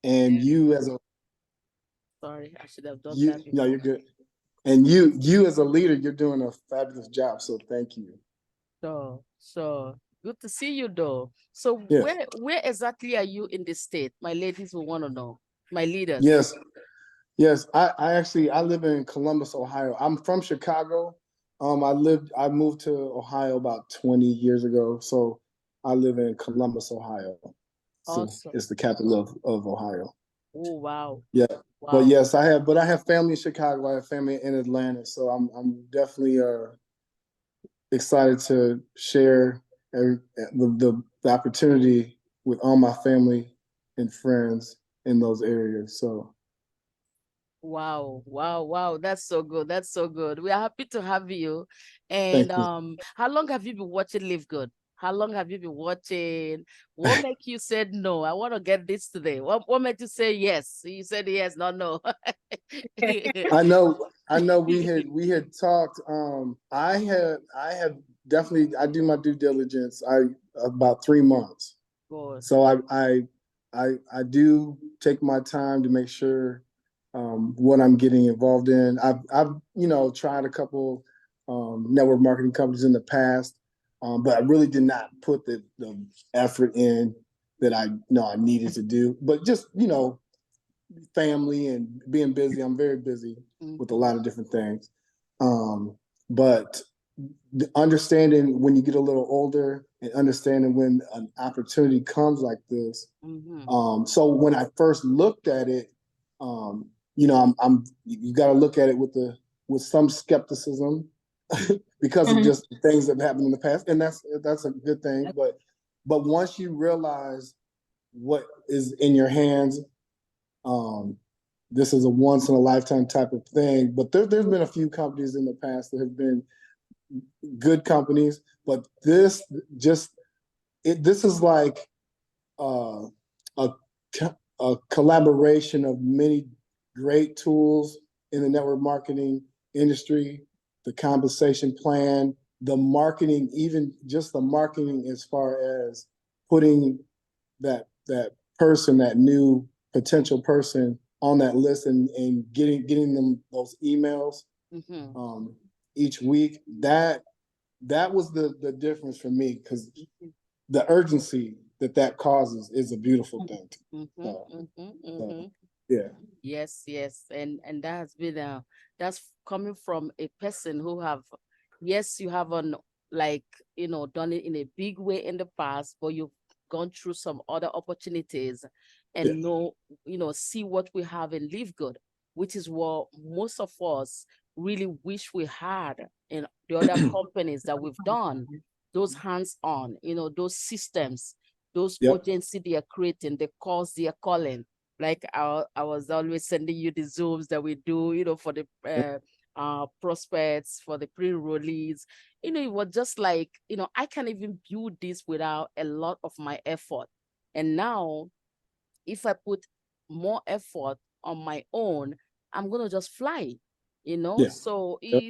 And you as a Sorry, I should have done you that no, before. you're good. And you as a leader, you're doing a fabulous job. So thank you. So good to see you, though. So Yes. where exactly are you in the state? My ladies will want to know. My leaders. Yes. Yes. I live in Columbus, Ohio. I'm from Chicago. I moved to Ohio about 20 years ago. So I live in Columbus, Ohio. So Awesome. it's the capital of Ohio. Oh, wow. Yeah. But Wow. yes, I have family in Chicago. I have family in Atlanta. So I'm definitely excited to share the opportunity with all my family and friends in those areas. So Wow, wow, wow. That's so good. That's so good. We are happy to have you. thank And you. how long have you been watching Live Good? How long have you been watching? What make you said no? I want to get this today. What made you say yes? You said yes, not no. I know we had talked. I have definitely I do my due diligence. About 3 months. Good. So I do take my time to make sure what I'm getting involved in. I've tried a couple network marketing companies in the past, but I really did not put the effort in that I know I needed to do. But just family and being busy, I'm very busy with a lot of different things. But understanding when you get a little older and understanding when an opportunity comes like this. So when I first looked at it, I'm you got to look at it with some skepticism because of just things that have happened in the past, and that's a good thing. But once you realize what is in your hands, this is a once in a lifetime type of thing. But there's been a few companies in the past that have been good companies, but this is like uh, a a collaboration of many great tools in the network marketing industry, the compensation plan, the marketing, even just the marketing as far as putting that person, that new potential person on that list and getting them those emails each week. That was the difference for me, because the urgency that causes is a beautiful thing. So, yeah. Yes, and that has been that's coming from a person who have, yes, you haven't, like, done it in a big way in the past, but you've gone through some other opportunities Yeah. and see what we have in Live Good, which is what most of us really wish we had in the other companies that we've done. Those hands-on, those systems, those Yep. urgency they are creating, the calls they are calling. Like I was always sending you the Zooms that we do, for the prospects, for the pre-release. It was just like, I can't even build this without a lot of my effort. And now, if I put more effort on my own, I'm gonna just fly, Yeah. So Yep.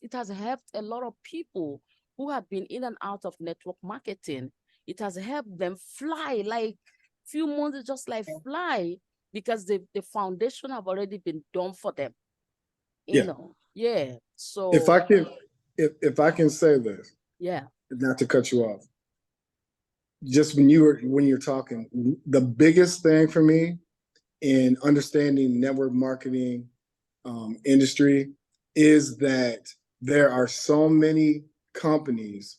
it has helped a lot of people who have been in and out of network marketing. It has helped them fly, like few months just like fly, because the foundation have already been done for them. Yeah. Yeah. If So I can, if I can say this, yeah. not to cut you off, just when you're talking, the biggest thing for me in understanding network marketing industry is that there are so many companies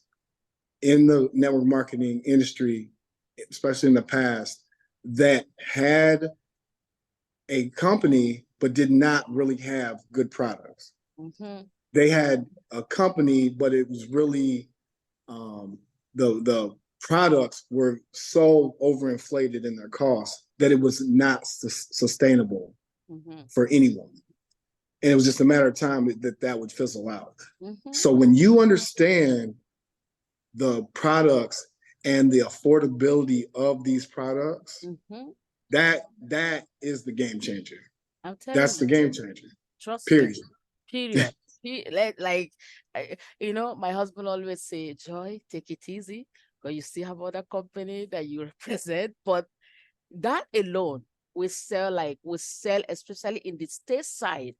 in the network marketing industry, especially in the past, that had a company but did not really have good products. They had a company, but it was really the products were so overinflated in their costs that it was not sustainable for anyone. And it was just a matter of time that would fizzle out. So when you understand the products and the affordability of these products, that is the game changer. I'm telling That's the you, game changer. trust me. Period. Period. Like, my husband always say, Joy, take it easy, because you still have other company that you represent. But that alone, we sell especially in the state side.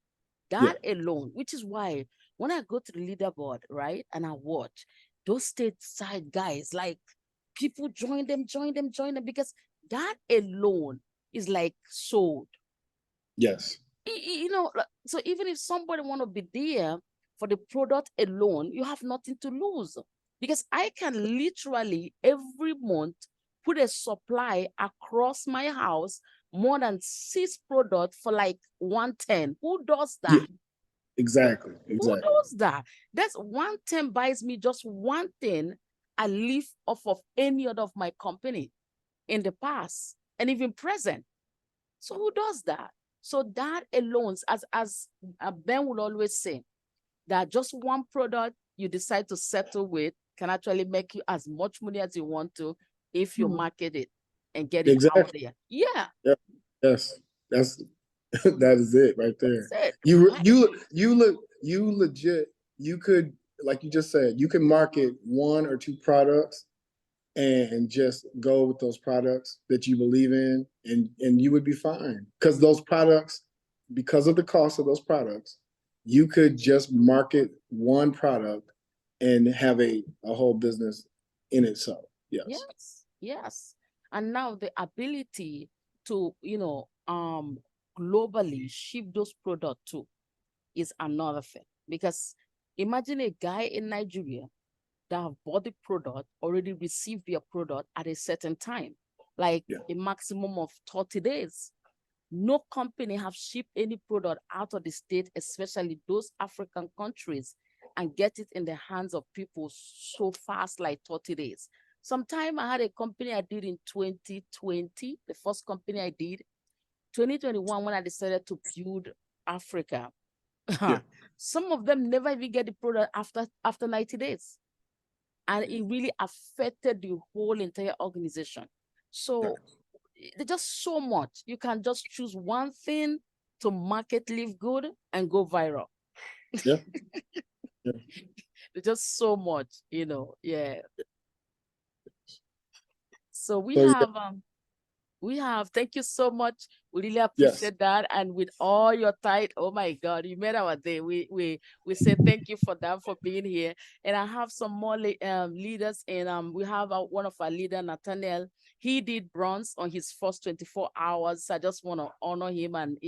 That alone, which is why when I go to the leaderboard, right, and I watch those state side guys, like people join them, because that alone is like sold. Yes. You know, so even if somebody want to be there for the product alone, you have nothing to lose, because I can literally every month put a supply across my house more than 6 products for like 110. Who does that? Yeah. Exactly. Who does that? That's 110 buys me just one thing I live off of any other of my company in the past and even present. So who does that? So that alone, as Ben will always say, that just one product you decide to settle with can actually make you as much money as you want to if you market it and get it out there. Yeah. Yes. That's that is it right there. That's it. You legit, you could, like you just said, you can market 1 or 2 products and just go with those products that you believe in, and you would be fine. Because those products, because of the cost of those products, you could just market 1 product and have a whole business in itself. Yes. And now the ability to, globally ship those products too is another thing. Because imagine a guy in Nigeria that have bought the product, already received their product at a certain time, like a maximum of 30 days. No company have shipped any product out of the state, especially those African countries, and get it in the hands of people so fast, like 30 days. Sometime I had a company I did in 2020, the first company I did. 2021, when I decided to build Africa, some of them never even get the product after 90 days. And it really affected the whole entire organization. So there's just so much. You can just choose one thing to market LiveGood and go viral. Yeah. There's just so much, So we have, thank you so much. We really appreciate that. And with all your time, oh my God, you made our day. We say thank you for that, for being here. And I have some more leaders, and we have one of our leader, Nathaniel. He did bronze on his first 24 hours. So I just want to honor him and,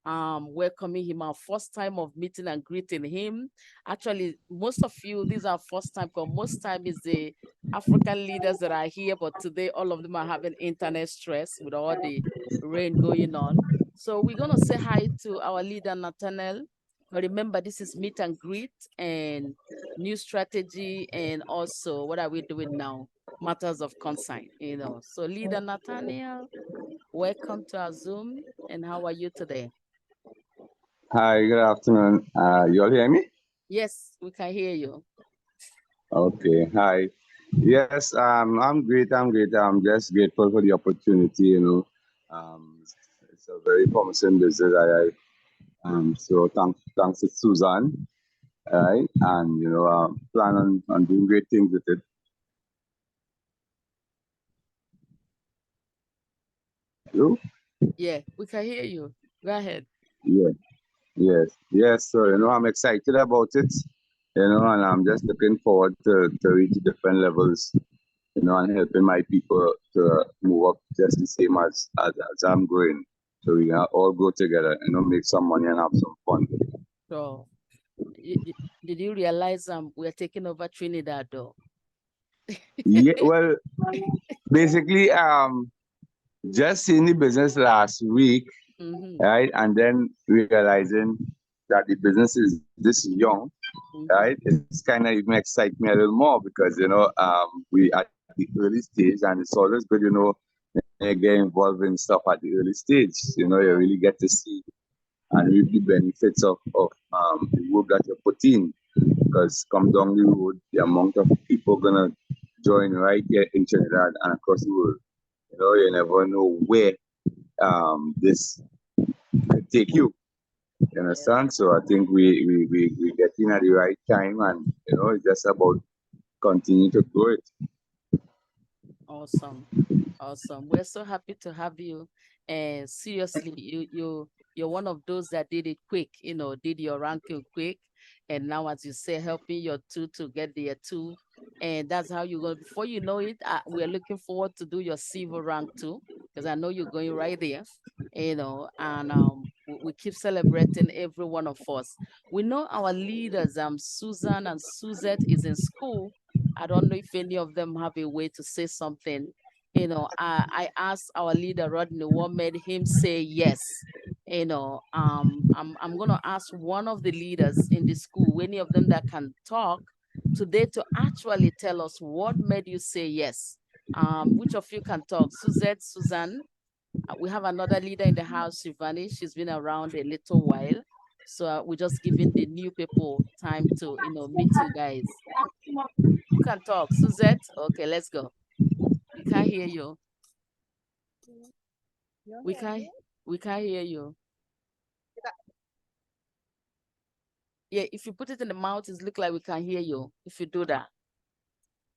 welcoming him, our first time of meeting and greeting him. Actually, most of you, this is our first time, because most time is the African leaders that are here, but today all of them are having internet stress with all the rain going on. So we're going to say hi to our leader, Nathaniel. But remember, this is meet and greet and new strategy, and also what are we doing now? Matters of concern, So leader Nathaniel, welcome to our Zoom, and how are you today? Hi, good afternoon. You all hear me? Yes, we can hear you. Okay, hi. Yes, I'm great. I'm just grateful for the opportunity. It's a very promising business. So thanks to Susan. Right, and plan on doing great things with it. Hello? Yeah, we can hear you. Go ahead. Yes. So I'm excited about it. And I'm just looking forward to reach different levels. And helping my people to move up just the same as I'm growing. So we can all go together, make some money and have some fun. So, did you realize we're taking over Trinidad, though? Yeah, well, basically, just seeing the business last week, right, and then realizing that the business is this young, right, it's kind of even excite me a little more, because we at the early stage, and it's always good, you get involved in stuff at the early stage. You really get to see and reap the benefits of the work that you put in, because come down the road, the amount of people gonna join right here in Trinidad and across the world. You never know where this could take you. You understand? So I think we get in at the right time, and it's just about continue to grow it. Awesome. We're so happy to have you. And seriously, you're one of those that did it quick, did your ranking quick. And now, as you say, helping your two to get their two. And that's how you go. Before you know it, we're looking forward to do your silver rank too, because I know you're going right there, and we keep celebrating every one of us. We know our leaders, Susan and Suzette is in school. I don't know if any of them have a way to say something. I asked our leader Rodney what made him say yes. I'm gonna ask one of the leaders in the school, any of them that can talk today, to actually tell us what made you say yes. Which of you can talk? Suzette, Suzanne. We have another leader in the house, Shivani. She's been around a little while. So we're just giving the new people time to, meet you guys. Who can talk? Suzette? Okay, let's go. We can't hear you. We can't hear you. Yeah, if you put it in the mouth, it looks like we can hear you. If you do that.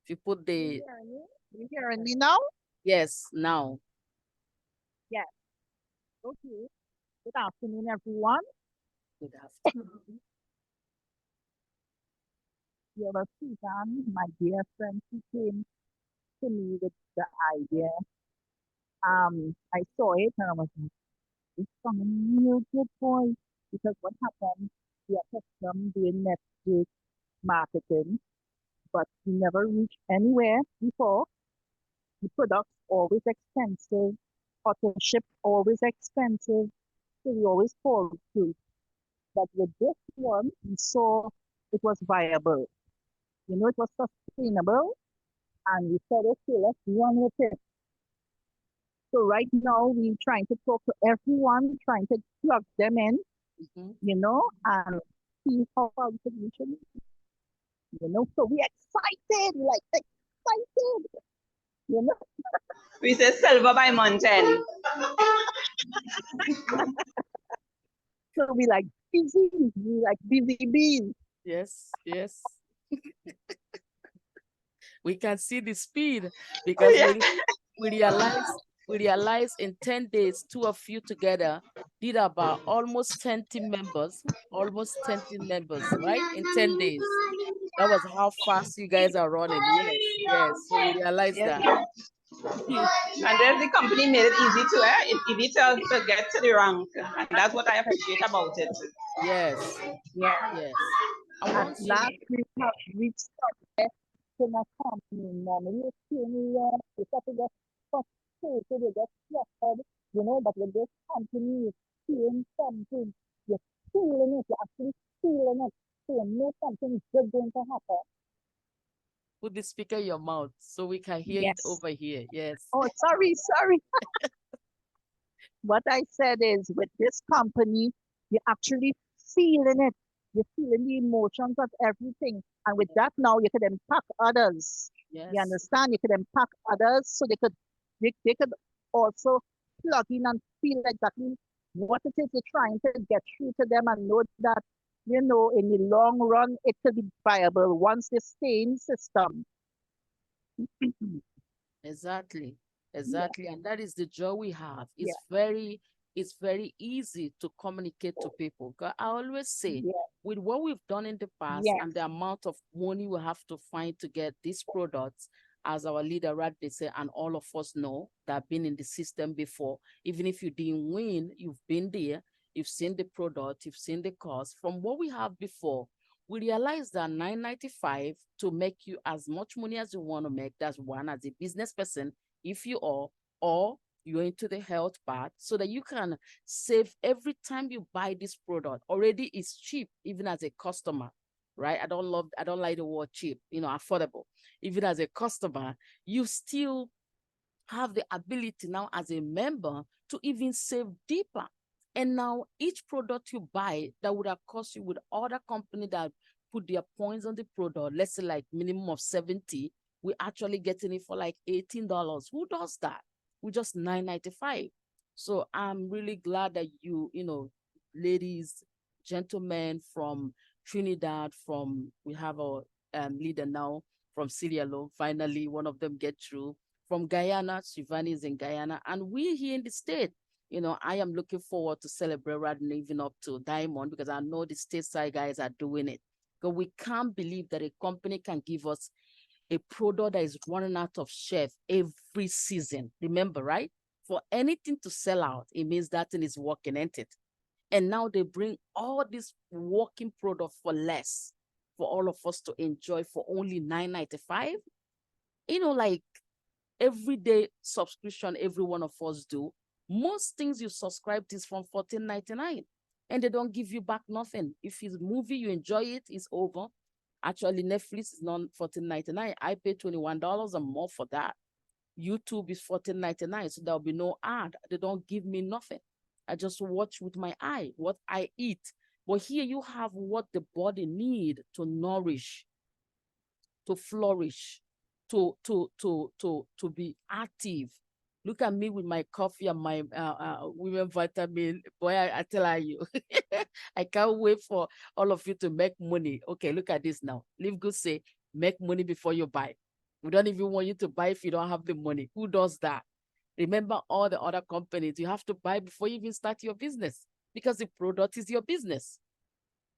If you put the... You hearing me now? Yes, now. Yes. Okay. Good afternoon, everyone. Good afternoon. Here was Susan, my dear friend, who came to me with the idea. I saw it and I was like, it's something real good, boy. Because what happened, we had custom doing network marketing, but we never reached anywhere before. The products always expensive, auto ship always expensive, so we always fall through. But with this one, we saw it was viable. It was sustainable, and we said, okay, let's run with it. So right now, we're trying to talk to everyone, trying to plug them in, and see how far we can reach them. So we're excited, like excited. We say silver by mountain. So we like busy bees. Yes, yes. We can see the speed because we realize in 10 days, two of you together did about almost 20 members, right? In 10 days. That was how fast you guys are running. Yes, yes. So we realized that. And then the company made it easy to get to the rank. And that's what I appreciate about it. Yes. Yeah. Yes. And once last week have reached out to my company. Normally it's you have to get frustrated, you get flustered, but with this company you're seeing something, you're feeling it, you're actually feeling it. So you know something good going to happen. Put the speaker in your mouth so we can hear it over here. Yes. Oh, sorry. What I said is, with this company, you're actually feeling it. You're feeling the emotions of everything. And with that now, you could impact others. Yes. You understand? You could impact others so they could also plug in and feel exactly what it is you're trying to get through to them, and know that, in the long run, it could be viable once they stay in the system. Exactly. Yeah. And that is the joy we have. It's very easy to communicate to people. I always say, with what we've done in the past and the amount of money we have to find to get these products, as our leader they say, and all of us know that have been in the system before, even if you didn't win, you've been there, you've seen the product, you've seen the cost. From what we have before, we realize that $9.95 to make you as much money as you want to make. That's one, as a business person, if you are, or you're into the health part, so that you can save every time you buy this product. Already it's cheap, even as a customer, right? I don't like the word cheap, affordable. Even as a customer, you still have the ability now as a member to even save deeper. And now each product you buy that would have cost you with other company that put their points on the product, let's say like minimum of 70, we're actually getting it for like $18. Who does that? With just $9.95. So I'm really glad that you ladies, gentlemen from Trinidad, we have our leader now from Sierra Leone, finally one of them get through. From Guyana, Shivani is in Guyana, and we here in the state, You know, I am looking forward to celebrate rather than even up to Diamond, because I know the stateside guys are doing it. But we can't believe that a company can give us a product that is running out of shelf every season. Remember, right? For anything to sell out, it means that thing is working, ain't it? And now they bring all this working product for less for all of us to enjoy for only $9.95. You know, like everyday subscription every one of us do. Most things you subscribe to is from $14.99, and they don't give you back nothing. If it's a movie, you enjoy it, it's over. Actually, Netflix is not $14.99. I pay $21 and more for that. YouTube is $14.99, so there'll be no ad. They don't give me nothing. I just watch with my eye what I eat. But here you have what the body need to nourish, to flourish, to be active. Look at me with my coffee and my women vitamin. Boy, I tell you, I can't wait for all of you to make money. Okay, look at this now. LiveGood say, make money before you buy. We don't even want you to buy if you don't have the money. Who does that? Remember all the other companies, you have to buy before you even start your business, because the product is your business.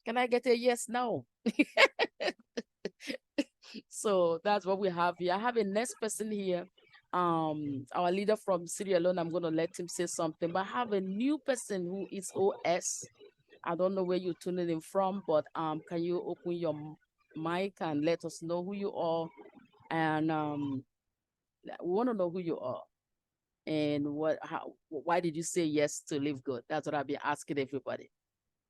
Can I get a yes now? So that's what we have here. I have a next person here. Our leader from Sierra Leone, I'm going to let him say something, but I have a new person who is OS. I don't know where you're tuning in from, but can you open your mic and let us know who you are? And we want to know who you are. And why did you say yes to LiveGood? That's what I've been asking everybody.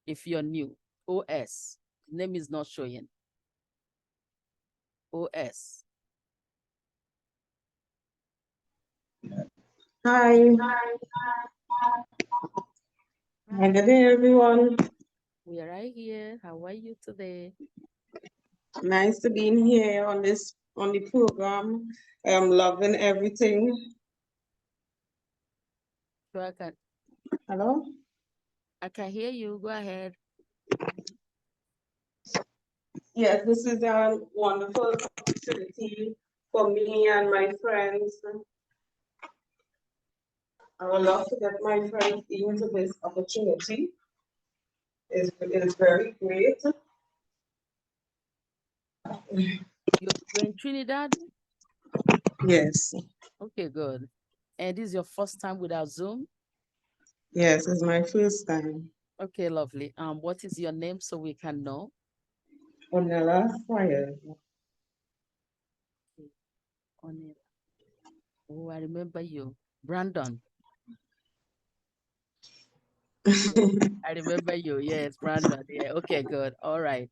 If you're new, OS, name is not showing. OS. Hi. Hi, good day, everyone. We are right here. How are you today? Nice to be in here on the program. I am loving everything. So I can. Hello? I can hear you. Go ahead. Yes, this is a wonderful opportunity for me and my friends. I would love to get my friends into this opportunity. It's very great. You're in Trinidad? Yes. Okay, good. And this is your first time with our Zoom? Yes, it's my first time. Okay, lovely. What is your name so we can know? Onella Fire. Onella. Oh, I remember you. Brandon. I remember you. Yes, Brandon. Yeah. Okay, good. All right.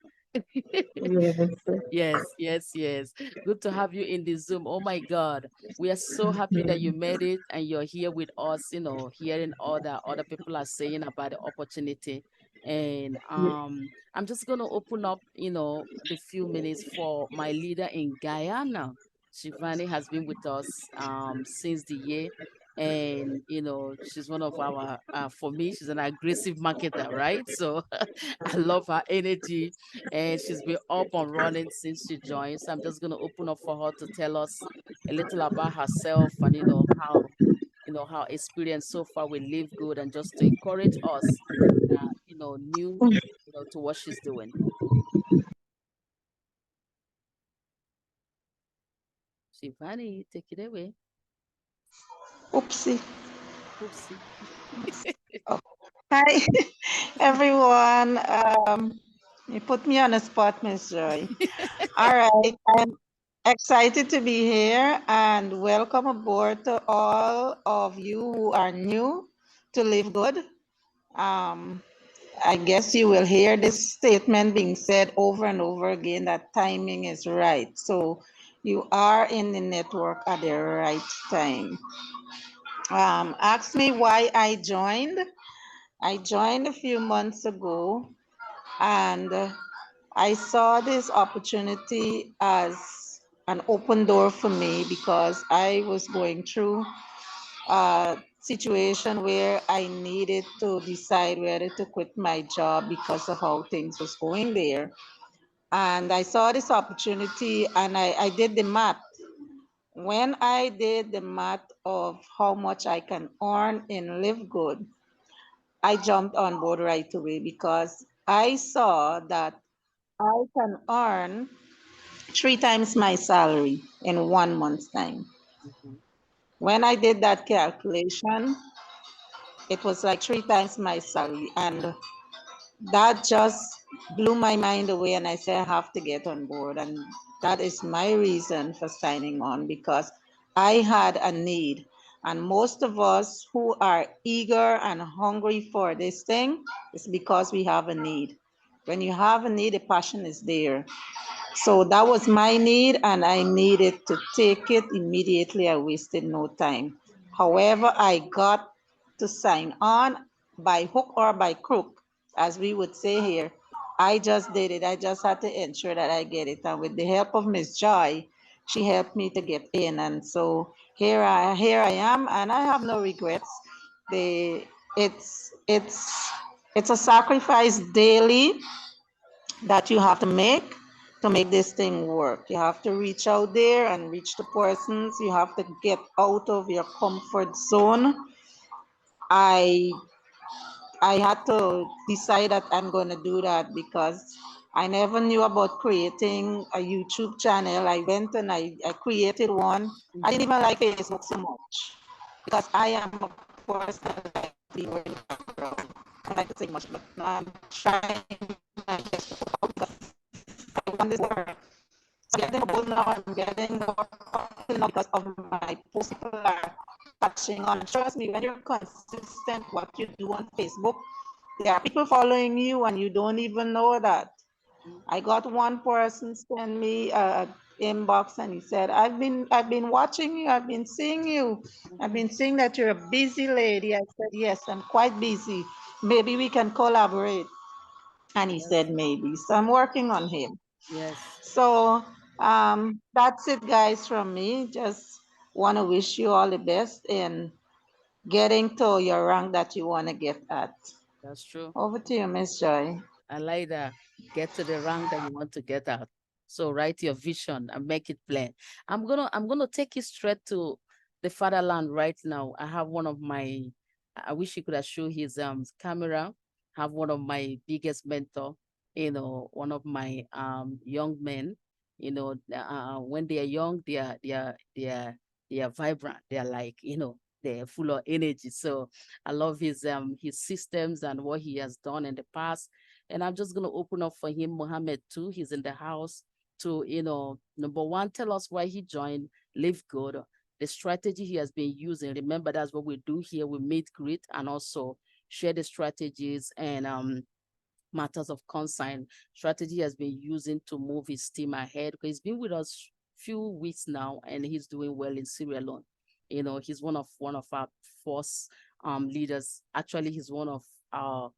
Yes. Yes. Good to have you in the Zoom. Oh my God. We are so happy that you made it and you're here with us, you know, hearing all that other people are saying about the opportunity. And I'm just gonna open up, you know, the few minutes for my leader in Guyana. Shivani has been with us since the year. And you know, she's one of our for me, she's an aggressive marketer, right? So I love her energy, and she's been up and running since she joined. So I'm just going to open up for her to tell us a little about herself and, you know, how experience so far with LiveGood, and just to encourage us, you know, new, you know, to what she's doing. Shivani, take it away. Oopsie. Oopsie. Oh. Hi, everyone. You put me on the spot, Miss Joy. All right, I'm excited to be here, and welcome aboard to all of you who are new to LiveGood. I guess you will hear this statement being said over and over again, that timing is right. So you are in the network at the right time. Ask me why I joined. I joined a few months ago, and I saw this opportunity as an open door for me, because I was going through a situation where I needed to decide whether to quit my job because of how things was going there. And I saw this opportunity, and I did the math. When I did the math of how much I can earn in Live Good, I jumped on board right away because I saw that I can earn 3 times my salary in 1 month's time. When I did that calculation, it was like 3 times my salary. And that just blew my mind away. And I said, I have to get on board. And that is my reason for signing on, because I had a need. And most of us who are eager and hungry for this thing is because we have a need. When you have a need, the passion is there. So that was my need, and I needed to take it immediately. I wasted no time. However, I got to sign on by hook or by crook, as we would say here. I just did it. I just had to ensure that I get it. And with the help of Miss Joy, she helped me to get in. And so here I am, and I have no regrets. It's a sacrifice daily that you have to make this thing work. You have to reach out there and reach the persons. You have to get out of your comfort zone. I had to decide that I'm going to do that because I never knew about creating a YouTube channel. I went and I created one. I didn't even like Facebook so much because I am a person that like being in the background. I don't like to say much, but I'm trying my best to focus on this work. So I'm getting bold now. I'm getting more confident because of my posts. People are touching on. Trust me, when you're consistent, what you do on Facebook, there are people following you and you don't even know that. I got one person send me a inbox and he said, I've been watching you, I've been seeing you. I've been seeing that you're a busy lady. I said, yes, I'm quite busy. Maybe we can collaborate. And he said, maybe. So I'm working on him. Yes. So that's it, guys, from me. Just want to wish you all the best in getting to your rank that you want to get at. That's true. Over to you, Miss Joy. I like that. Get to the rank that you want to get at. So write your vision and make it plain. I'm gonna take you straight to the fatherland right now. I have one of my, I wish he could have shown his camera. Have one of my biggest mentor, one of my young men. When they are young, they are vibrant. They are like, they're full of energy. So I love his systems and what he has done in the past. And I'm just going to open up for him, Mohammed, too. He's in the house to, number one, tell us why he joined Live Good, the strategy he has been using. Remember, that's what we do here. We meet, greet, and also share the strategies and matters of concern strategy he has been using to move his team ahead, because he's been with us few weeks now and he's doing well in Sierra Leone. He's one of our force leaders. Actually, he's one of our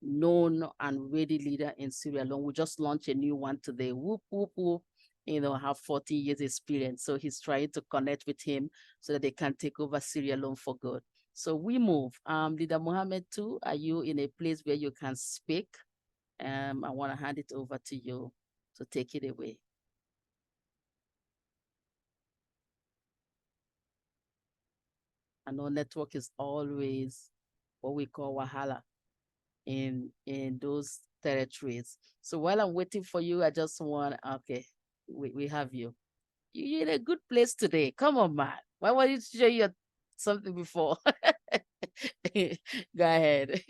known and ready leader in Sierra Leone. We just launched a new one today. Whoop, whoop, whoop. Have 40 years experience. So he's trying to connect with him so that they can take over Sierra Leone for good. So we move. Leader Mohammed too, are you in a place where you can speak? I want to hand it over to you to take it away. I know network is always what we call wahala in those territories. So while I'm waiting for you, I just want, okay, we have you. You're in a good place today. Come on, man. Why were you show you something before? Go ahead.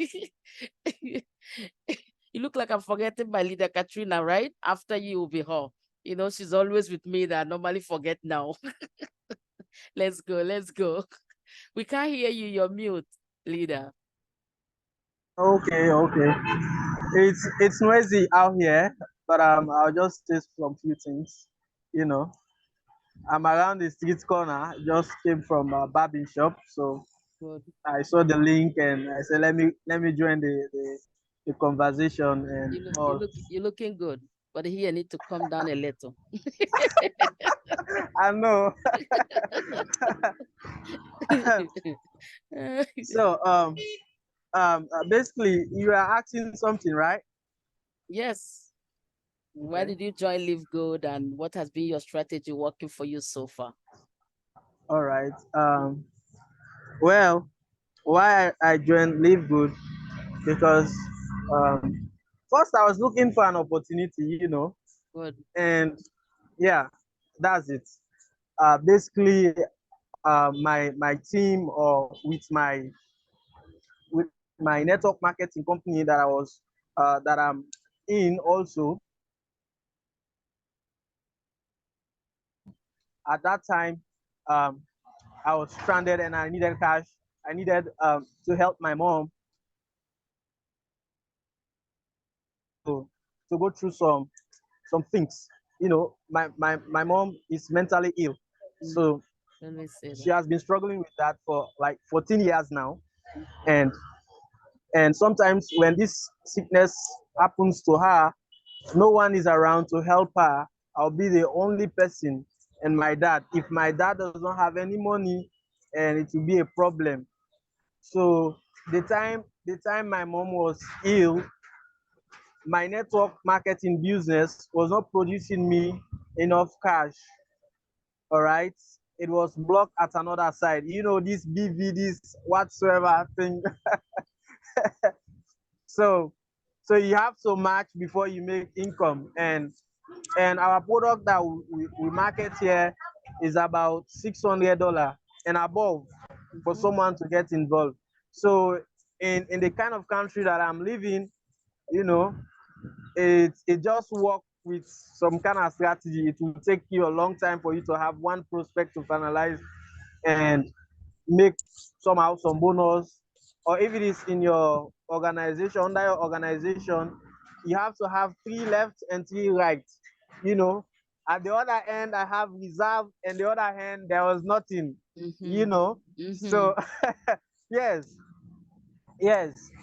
You look like I'm forgetting my leader, Katrina, right? After you will be her. She's always with me that I normally forget now. Let's go. We can't hear you. You're mute, leader. Okay. It's noisy out here, but I'll just say some few things. I'm around the street corner. Just came from a barbing shop, so Good. I saw the link and I said, let me join the conversation and all. You're looking good, but here need to come down a little. I know. So basically you are asking something, right? Yes. Why did you join Live Good and what has been your strategy working for you so far? All right. Well, why I joined LiveGood, because first I was looking for an opportunity, Good. and yeah, that's it. Basically, my team, or with my network marketing company that I'm in also, at that time, um, I was stranded and I needed cash. I needed to help my mom to go through some things. My mom is mentally ill, so Let me say she that. has been struggling with that for like 14 years now, and sometimes when this sickness happens to her, no one is around to help her. I'll be the only person, and my dad. If my dad does not have any money, and it will be a problem. So the time my mom was ill, my network marketing business was not producing me enough cash. All right. It was blocked at another side. This BV, this whatsoever thing. So you have to match before you make income. And our product that we market here is about $600 and above for someone to get involved. So in the kind of country that I'm living, you know, it just work with some kind of strategy. It will take you a long time for you to have one prospect to finalize and make somehow some bonus. Or if it is in your organization, under your organization, you have to have 3 left and 3 right. At the other end, I have reserve, and the other hand, there was nothing. So yes,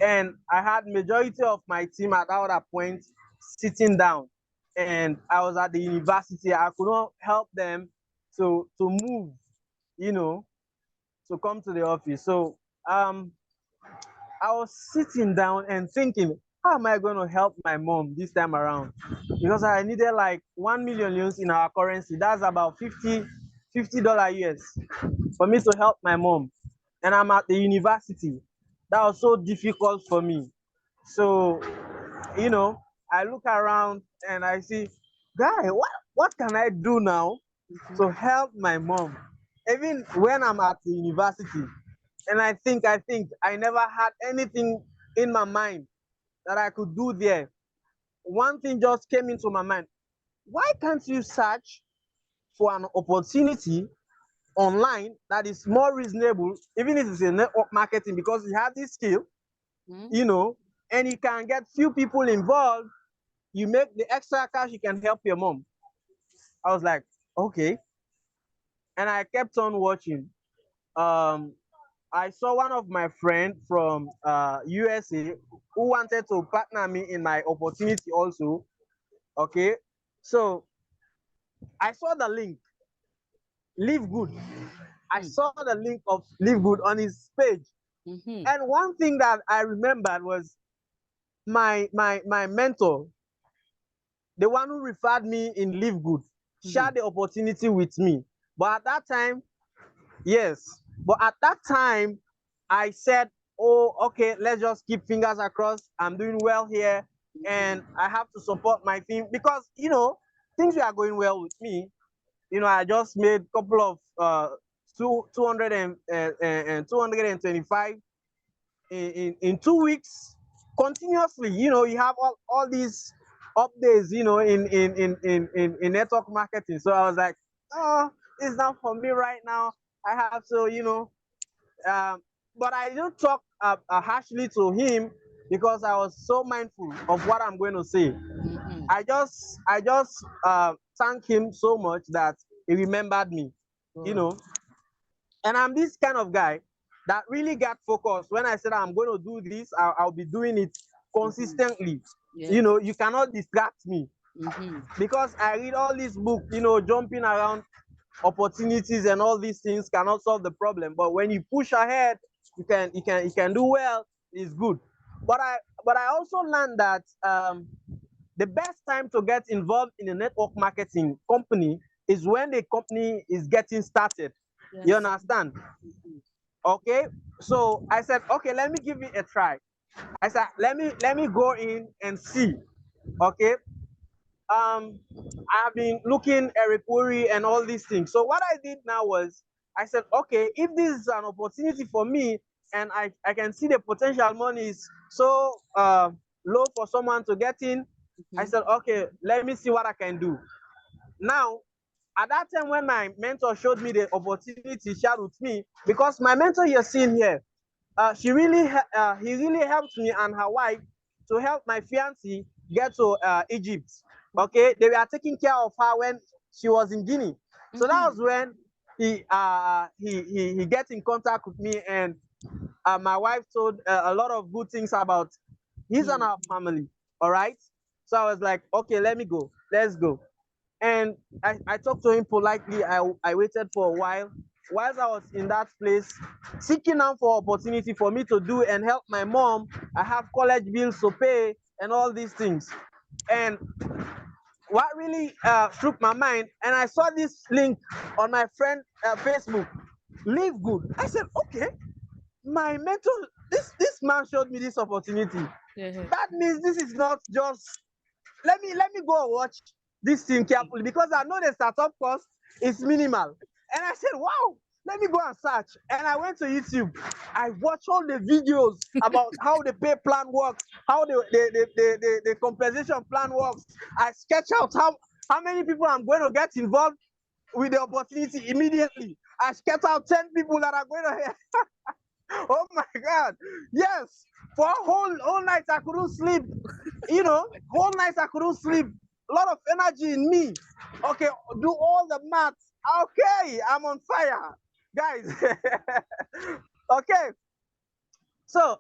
and I had majority of my team at that other point sitting down, and I was at the university. I could not help them to move, to come to the office. So I was sitting down and thinking, how am I going to help my mom this time around? Because I needed like 1 million units in our currency. That's about $50 US for me to help my mom. And I'm at the university. That was so difficult for me. So, I look around and I see, guy, what can I do now to help my mom? Even when I'm at the university, and I think I never had anything in my mind that I could do there. One thing just came into my mind. Why can't you search for an opportunity online that is more reasonable, even if it's a network marketing, because you have this skill, and you can get few people involved, you make the extra cash, you can help your mom. I was like, okay. And I kept on watching. I saw one of my friends from USA who wanted to partner me in my opportunity also. Okay. So I saw the link, LiveGood. I saw the link of LiveGood on his page. And one thing that I remembered was my mentor, the one who referred me in LiveGood, shared the opportunity with me. But at that time, I said, oh, okay, let's just keep fingers across. I'm doing well here, and I have to support my team because, things are going well with me. I just made a couple of 200 and 225 in 2 weeks continuously. You have all these updates, in network marketing. So I was like, oh, it's not for me right now. I have to, but I didn't talk harshly to him because I was so mindful of what I'm going to say. I just thank him so much that he remembered me, and I'm this kind of guy that really got focused. When I said I'm going to do this, I'll be doing it consistently. Yes. You cannot distract me because I read all these books, jumping around opportunities and all these things cannot solve the problem. But when you push ahead, you can do well. It's good. But I also learned that the best time to get involved in a network marketing company is when the company is getting started. Yes. You understand? Okay, so I said, okay, let me give it a try. I said, let me go in and see. Okay, I've been looking at Repuri and all these things. So what I did now was I said, okay, if this is an opportunity for me and I can see the potential money is so low for someone to get in, I said, okay, let me see what I can do. Now, at that time when my mentor showed me the opportunity, shared with me, because my mentor you're seeing here, he really helped me and her wife to help my fiancé get to Egypt. Okay, they were taking care of her when she was in Guinea. So that was when he get in contact with me, and my wife told a lot of good things about his and our family. All right, so I was like, okay, let me go, let's go. And I talked to him politely. I waited for a while. Whilst I was in that place, seeking out for opportunity for me to do and help my mom. I have college bills to pay and all these things. And what really struck my mind, and I saw this link on my friend Facebook, Live Good. I said, okay, my mentor, this man showed me this opportunity. That means this is not just, let me go and watch this thing carefully, because I know the startup cost is minimal. And I said, wow, let me go and search. And I went to YouTube. I watched all the videos about how the pay plan works, how the compensation plan works. I sketch out how many people I'm going to get involved with the opportunity immediately. I sketch out 10 people that are going to oh my God. Yes. For a whole night I couldn't sleep. You know, whole night I couldn't sleep. A lot of energy in me. Okay, do all the maths. Okay, I'm on fire. Guys. Okay. So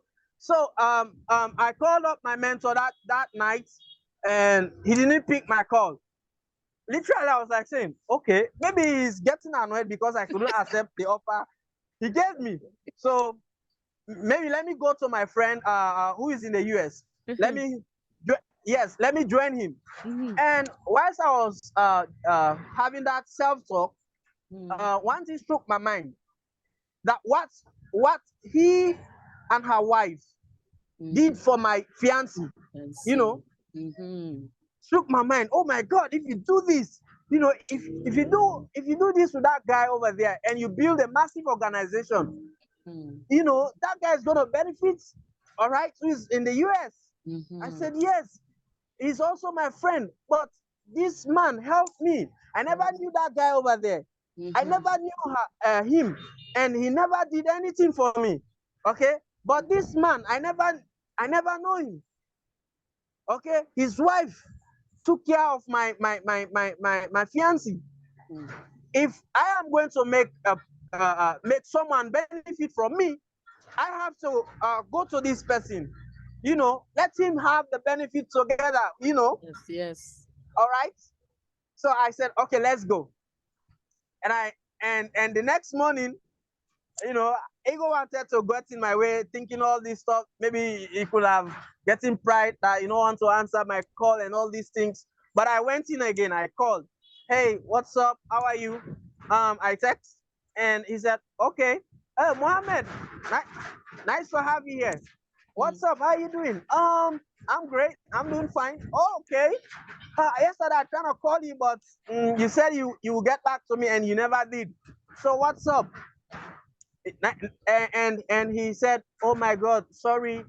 I called up my mentor that night, and he didn't pick my call. Literally, I was like saying, okay, maybe he's getting annoyed because I couldn't accept the offer he gave me. So maybe let me go to my friend who is in the US. Let me join him. And whilst I was having that self-talk, one thing struck my mind, that what he and her wife did for my fiancé, you know, struck my mind. Oh my God, if you do this, you know, if you do this with that guy over there and you build a massive organization, you know, that guy is gonna benefit. All right, so he's in the US. I said, yes, he's also my friend, but this man helped me. I never knew that guy over there. I never knew him, and he never did anything for me. Okay, but this man, I never know him. Okay, his wife took care of my fiancé. If I am going to make someone benefit from me, I have to go to this person, you know, let him have the benefit together, you know. Yes. All right. So I said, okay, let's go. And the next morning, you know, Ego wanted to get in my way, thinking all this stuff. Maybe he could have getting pride that you don't want to answer my call and all these things. But I went in again. I called. Hey, what's up? How are you? I text, and he said, okay. Hey, Mohammed, nice to have you here. What's up? How you doing? I'm great. I'm doing fine. Oh, okay. Yesterday I tried to call you, but you said you will get back to me, and you never did. So what's up? And he said, oh my God, sorry.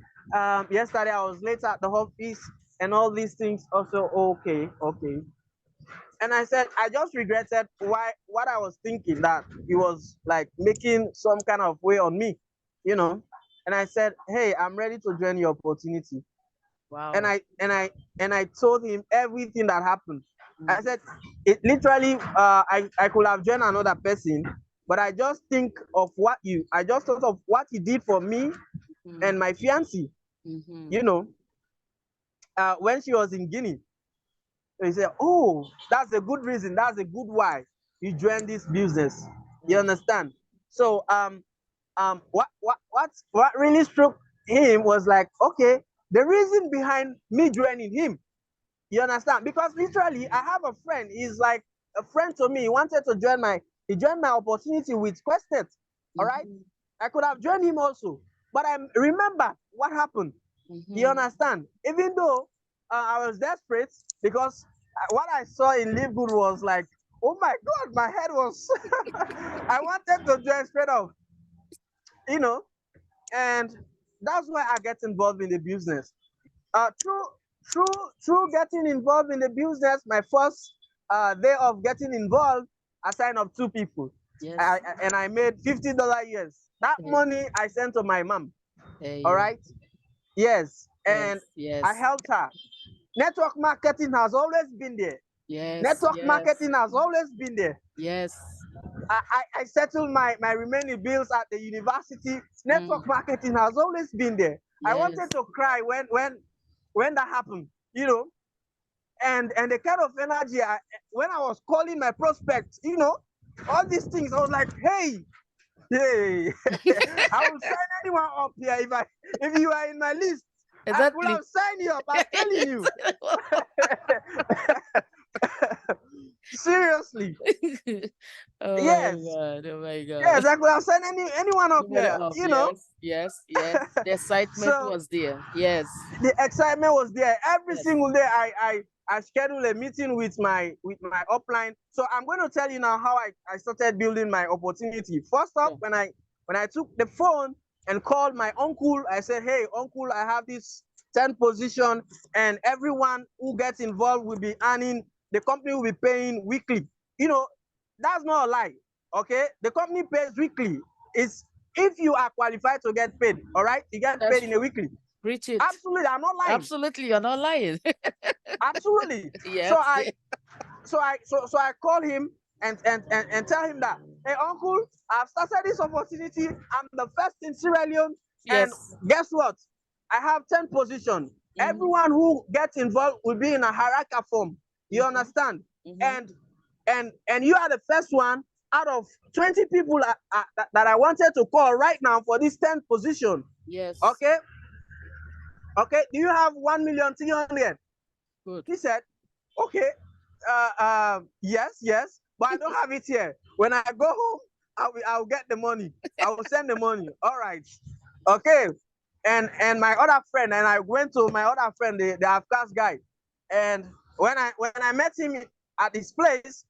Yesterday I was late at the office and all these things. Also, okay. And I said, I just regretted what I was thinking, that he was like making some kind of way on me, you know. And I said, hey, I'm ready to join your opportunity. Wow. And I told him everything that happened. I said, it literally, I could have joined another person, but I just thought of what he did for me and my fiancée, you know, when she was in Guinea. So he said, oh, that's a good reason. That's a good why you joined this business. You understand? So what really struck him was like, okay, the reason behind me joining him, you understand? Because literally, I have a friend. He's like a friend to me. He wanted to join he joined my opportunity with Questet. All right. I could have joined him also. But I remember what happened. You understand? Even though I was desperate because what I saw in LiveGood was like, oh my God, my head was, I wanted to join straight off, you know, and that's why I get involved in the business. Through getting involved in the business, my first day of getting involved, I signed up 2 people. Yes. And I made $50 years. That money I sent to my mom. Hey. All right. Yes. And yes. I helped her. Network marketing has always been there. Yes. Network marketing has always been there. Yes. I settled my remaining bills at the university. Network marketing has always been there. I wanted to cry when that happened, you know. And the kind of energy when I was calling my prospects, you know, all these things, I was like, hey, I will sign anyone up here if you are in my list. Exactly. I will have signed you up. I'm telling you. Seriously. Oh Yes. my God. Oh my God. Yes, I could have signed anyone up here. You know. Yes. The excitement was there. Yes. The excitement was there. Every single day I schedule a meeting with my upline. So I'm going to tell you now how I started building my opportunity. First up, when I took the phone and called my uncle, I said, hey, uncle, I have this 10 position and everyone who gets involved will be earning, the company will be paying weekly. You know, that's not a lie. Okay, the company pays weekly. It's if you are qualified to get paid, all right, you get paid in a weekly. Preach it. Absolutely, I'm not lying. Absolutely, you're not lying. Absolutely. Yes. So I call him and tell him that, hey uncle, I've started this opportunity. I'm the first in Sierra Leone. And guess what? I have 10 positions. Everyone who gets involved will be in a hierarchical form. You understand? And you are the first one out of 20 people that I wanted to call right now for this 10th position. Yes. Okay. Okay. Do you have 1,300,000? Good. He said, okay. Yes, but I don't have it here. When I go home, I'll get the money. I will send the money. All right. Okay. And my other friend, and I went to my other friend, the Outcast guy. And when I met him at his place,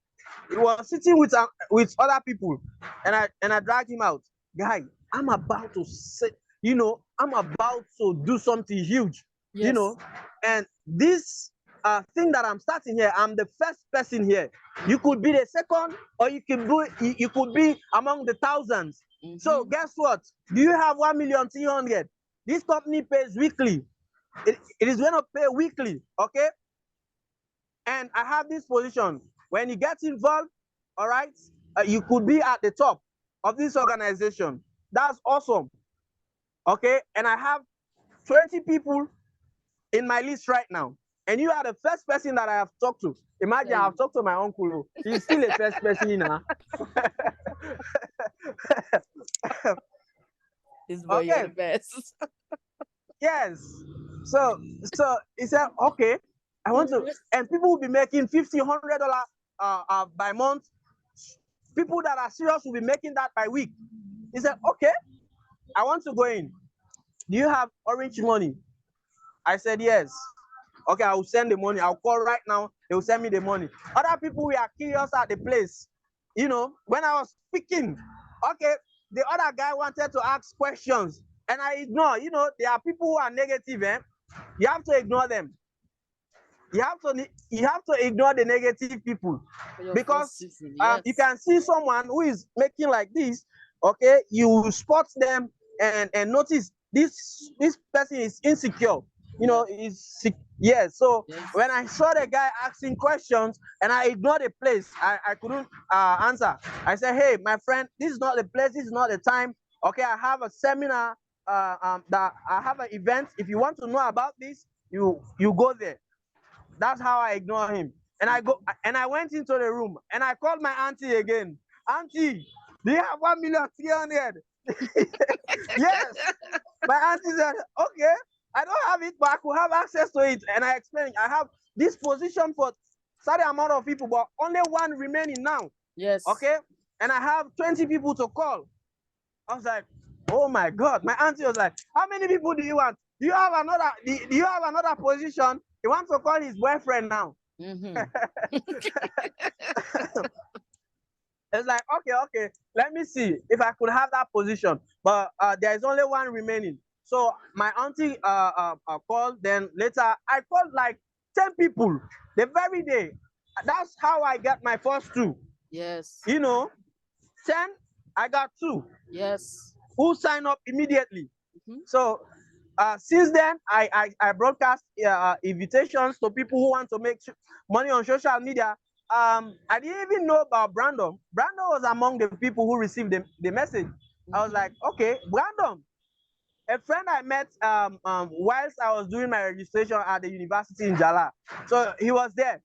he was sitting with other people, and I dragged him out. Guy, I'm about to say, you know, I'm about to do something huge, you know, and this thing that I'm starting here, I'm the first person here. You could be the second, or you could be among the thousands. So guess what? Do you have 1,300,000? This company pays weekly. It is going to pay weekly, okay? And I have this position. When you get involved, all right, you could be at the top of this organization. That's awesome. Okay, and I have 20 people in my list right now. And you are the first person that I have talked to. Imagine I've talked to my uncle. He's still the first person, you know. This boy, you're the best. Yes. So he said, okay, I want to, and people will be making $50, $100 by month. People that are serious will be making that by week. He said, okay, I want to go in. Do you have orange money? I said, yes. Okay, I will send the money. I'll call right now. They will send me the money. Other people were curious at the place. You know, when I was speaking, okay, the other guy wanted to ask questions and I ignore. You know, there are people who are negative, eh? You have to ignore them. You have to ignore the negative people because you can see someone who is making like this. Okay, you spot them and notice this person is insecure. You know, So when I saw the guy asking questions and I ignored the place, I couldn't answer. I said, hey, my friend, this is not the place. This is not the time. Okay, I have a seminar. That I have an event. If you want to know about this, you go there. That's how I ignore him. And I went into the room and I called my auntie again. Auntie, do you have 1,300,000? Yes. My auntie said, okay, I don't have it, but I could have access to it. And I explained, I have this position for certain amount of people, but only one remaining now. Yes. Okay. And I have 20 people to call. I was like, Oh my God. My auntie was like, how many people do you want? Do you have another, do you have another position? He wants to call his boyfriend now. It's like, okay, let me see if I could have that position. But there is only one remaining. So my auntie called. Then later, I called like 10 people the very day. That's how I got my first 2. Yes. You know, 10, I got 2. Yes. Who signed up immediately. So since then, I broadcast invitations to people who want to make money on social media. I didn't even know about Brandon. Brandon was among the people who received the message. I was like, okay, Brandon, a friend I met whilst I was doing my registration at the university in Jala. So he was there.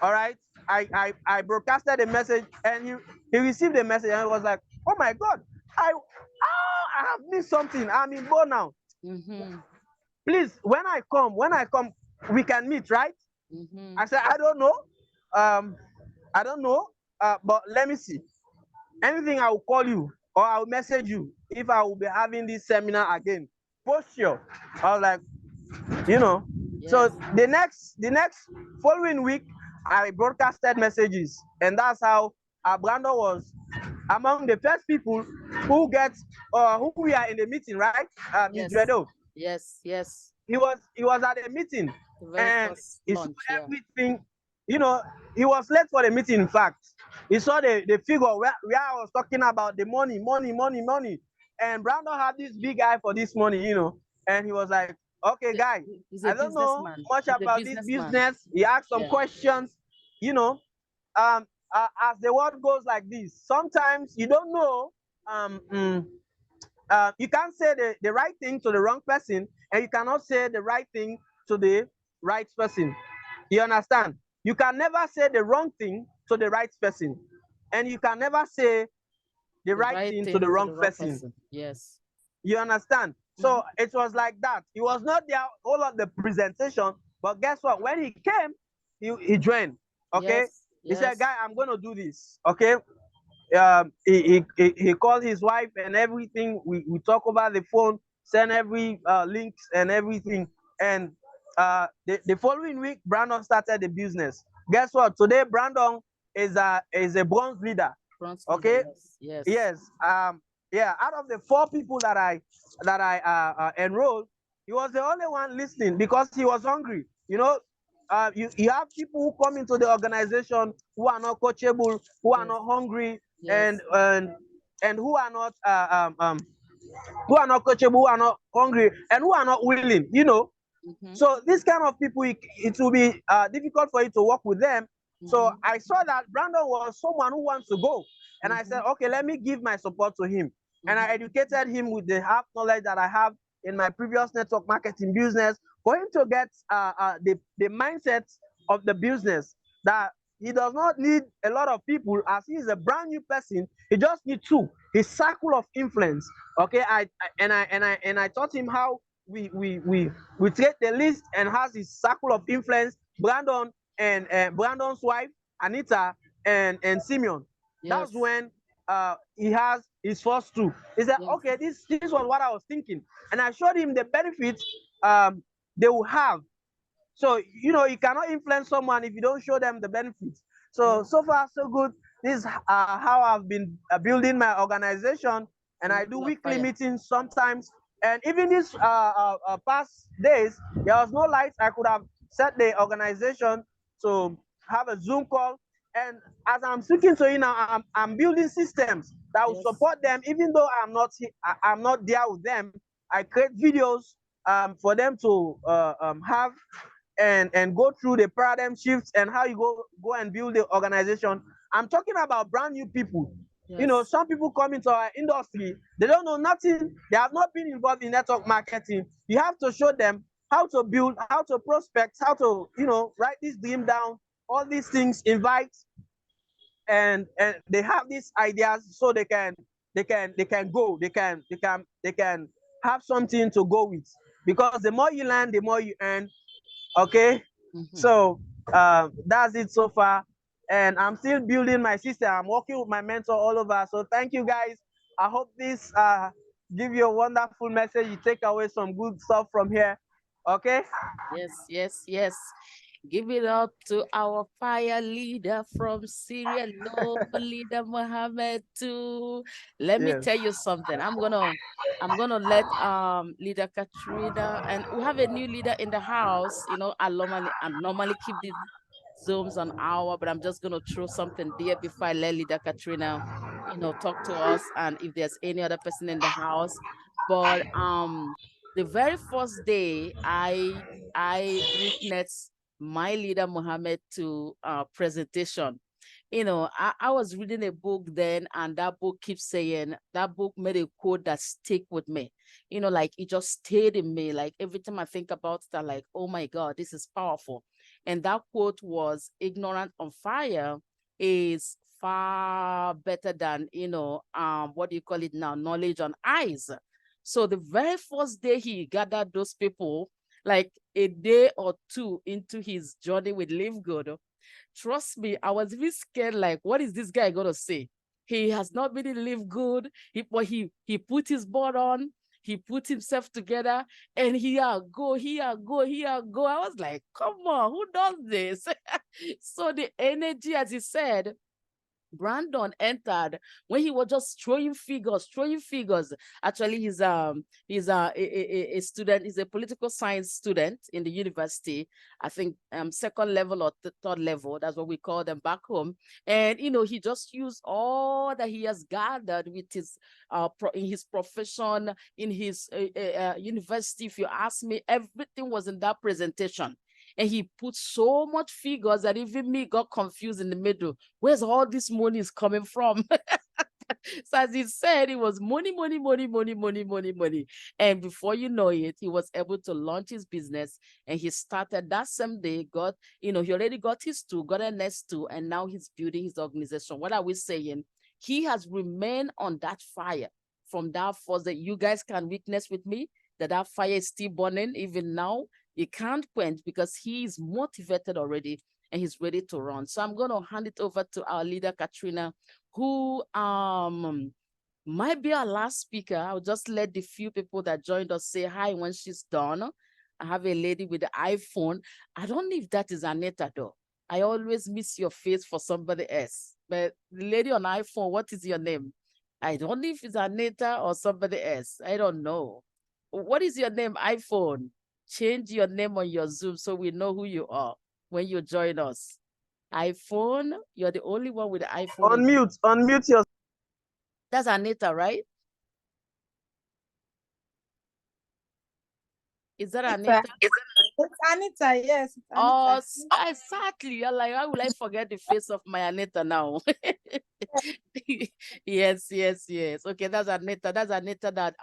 All right. I broadcasted a message, and he received a message, and he was like, oh my God, I have missed something. I'm in Bo now. Please, when I come, we can meet, right? I said, I don't know. I don't know. But let me see. Anything, I will call you or I will message you if I will be having this seminar again. For sure. I was like, you know. Yes. So the next following week, I broadcasted messages, and that's how Brandon was among the first people who who we are in the meeting, right? Yes. Yes. He was at a meeting, and he saw everything. You know, he was late for the meeting. In fact, he saw the figure where I was talking about the money, and Brandon had this big eye for this money, you know, and he was like, okay, guy, I don't know much about this business. He asked some questions, you know. As the word goes like this, sometimes you don't know. You can't say the right thing to the wrong person, and you cannot say the right thing to the right person. You understand? You can never say the wrong thing to the right person, and you can never say the right thing to the wrong person. Yes. You understand? So it was like that. He was not there all of the presentation, but guess what? When he came, he joined. Okay. Yes. He said, guy, I'm going to do this. Okay. He called his wife and everything. We talk over the phone, send every links and everything. And the following week, Brandon started the business. Guess what? Today, Brandon is a bronze leader. Okay. Yes. Yes. Yeah. Out of the 4 people that I enrolled, he was the only one listening because he was hungry. You know, you have people who come into the organization who are not coachable, who are not hungry, and who are not coachable, who are not hungry, and who are not willing. You know, so this kind of people, it will be difficult for you to work with them. So I saw that Brandon was someone who wants to go, and I said, okay, let me give my support to him. And I educated him with the half knowledge that I have in my previous network marketing business for him to get the mindset of the business, that he does not need a lot of people. As he is a brand new person, he just needs 2. His circle of influence. Okay, I taught him how we take the list and has his circle of influence, Brandon and Brandon's wife, Anita, and Simeon. That's when he has his first 2. He said, okay, this was what I was thinking. And I showed him the benefits they will have. So, you know, you cannot influence someone if you don't show them the benefits. So far, so good. This is how I've been building my organization. And I do weekly meetings sometimes. And even these past days, there was no lights. I could have set the organization to have a Zoom call. And as I'm speaking to you now, I'm building systems that will support them, even though I'm not there with them. I create videos for them to have and go through the paradigm shifts and how you go and build the organization. I'm talking about brand new people. You know, some people come into our industry, they don't know nothing. They have not been involved in network marketing. You have to show them how to build, how to prospect, how to, you know, write this dream down, all these things, invite, and they have these ideas so they can go, they can have something to go with. Because the more you learn, the more you earn. Okay. So that's it so far. And I'm still building my system. I'm working with my mentor all over. So thank you guys. I hope this give you a wonderful message. You take away some good stuff from here. Okay? Yes, yes, yes. Give it up to our fire leader from Syria, Lord, leader Mohammed too. Let me Yes. tell you something. I'm gonna let leader Katrina, and we have a new leader in the house. You know, I normally keep these Zooms an hour, but I'm just gonna throw something there before I let leader Katrina, you know, talk to us, and if there's any other person in the house. But the very first day I witnessed my leader Mohammed to presentation. You know, I was reading a book then, and that book keeps saying, that book made a quote that stick with me. You know, like it just stayed in me. Like every time I think about it, I'm like, oh my God, this is powerful. And that quote was, ignorant on fire is far better than, you know, what do you call it now? Knowledge on ice. So the very first day he gathered those people, like a day or two into his journey with LiveGood, trust me, I was even scared, like, what is this guy gonna say? He has not been in LiveGood, but he put his board on, he put himself together, and here go. I was like, come on, who does this? So the energy, as he said, Brandon entered when he was just throwing figures. Actually, he's a student. He's a political science student in the university. I think second level or third level. That's what we call them back home. And you know, he just used all that he has gathered with his in his profession, in his university. If you ask me, everything was in that presentation. And he put so much figures that even me got confused in the middle. Where's all this money is coming from? So as he said, it was money. And before you know it, he was able to launch his business, and he started that same day, got, you know, he already got his two, got a next two, and now he's building his organization. What are we saying? He has remained on that fire from that force that you guys can witness with me, that fire is still burning even now. You can't quench because he is motivated already and he's ready to run. So I'm going to hand it over to our leader, Katrina, who might be our last speaker. I'll just let the few people that joined us say hi when she's done. I have a lady with the iPhone. I don't know if that is Aneta though. I always miss your face for somebody else. But the lady on iPhone, what is your name? I don't know if it's Aneta or somebody else. I don't know. What is your name, iPhone? Change your name on your Zoom so we know who you are when you join us. iPhone, you're the only one with the iPhone. Unmute your. That's Anita, right? Is that Anita? It's Anita, yes. It's Anita. Oh, exactly. You're like, why will I forget the face of my Anita now? Yes. Okay, that's Anita. That's Anita that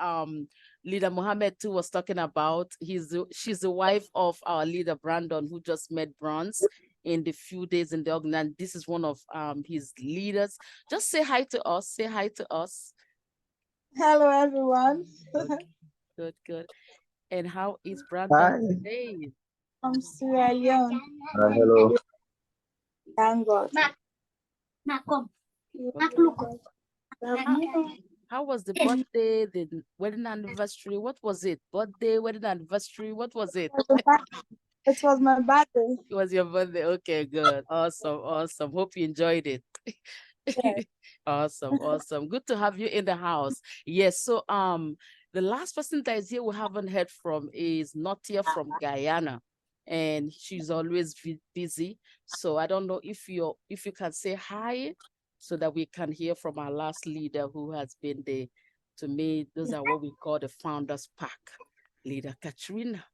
leader Mohammed too was talking about. She's the wife of our leader Brandon, who just met bronze in the few days in the organization. This is one of his leaders. Just say hi to us. Say hi to us. Hello, everyone. Okay. Good. And how is Brandon today? I'm Sierra Leone. Hello. Thank God. How was the birthday, the wedding anniversary? What was it? Birthday, wedding anniversary, what was it? It was my birthday. It was your birthday. Okay, good. Awesome. Hope you enjoyed it. Yes. Awesome. Good to have you in the house. Yes, so the last person that is here we haven't heard from is Natia from Guyana. And she's always busy. So I don't know if you can say hi so that we can hear from our last leader who has been there. To me, those are what we call the founders pack. Leader Katrina.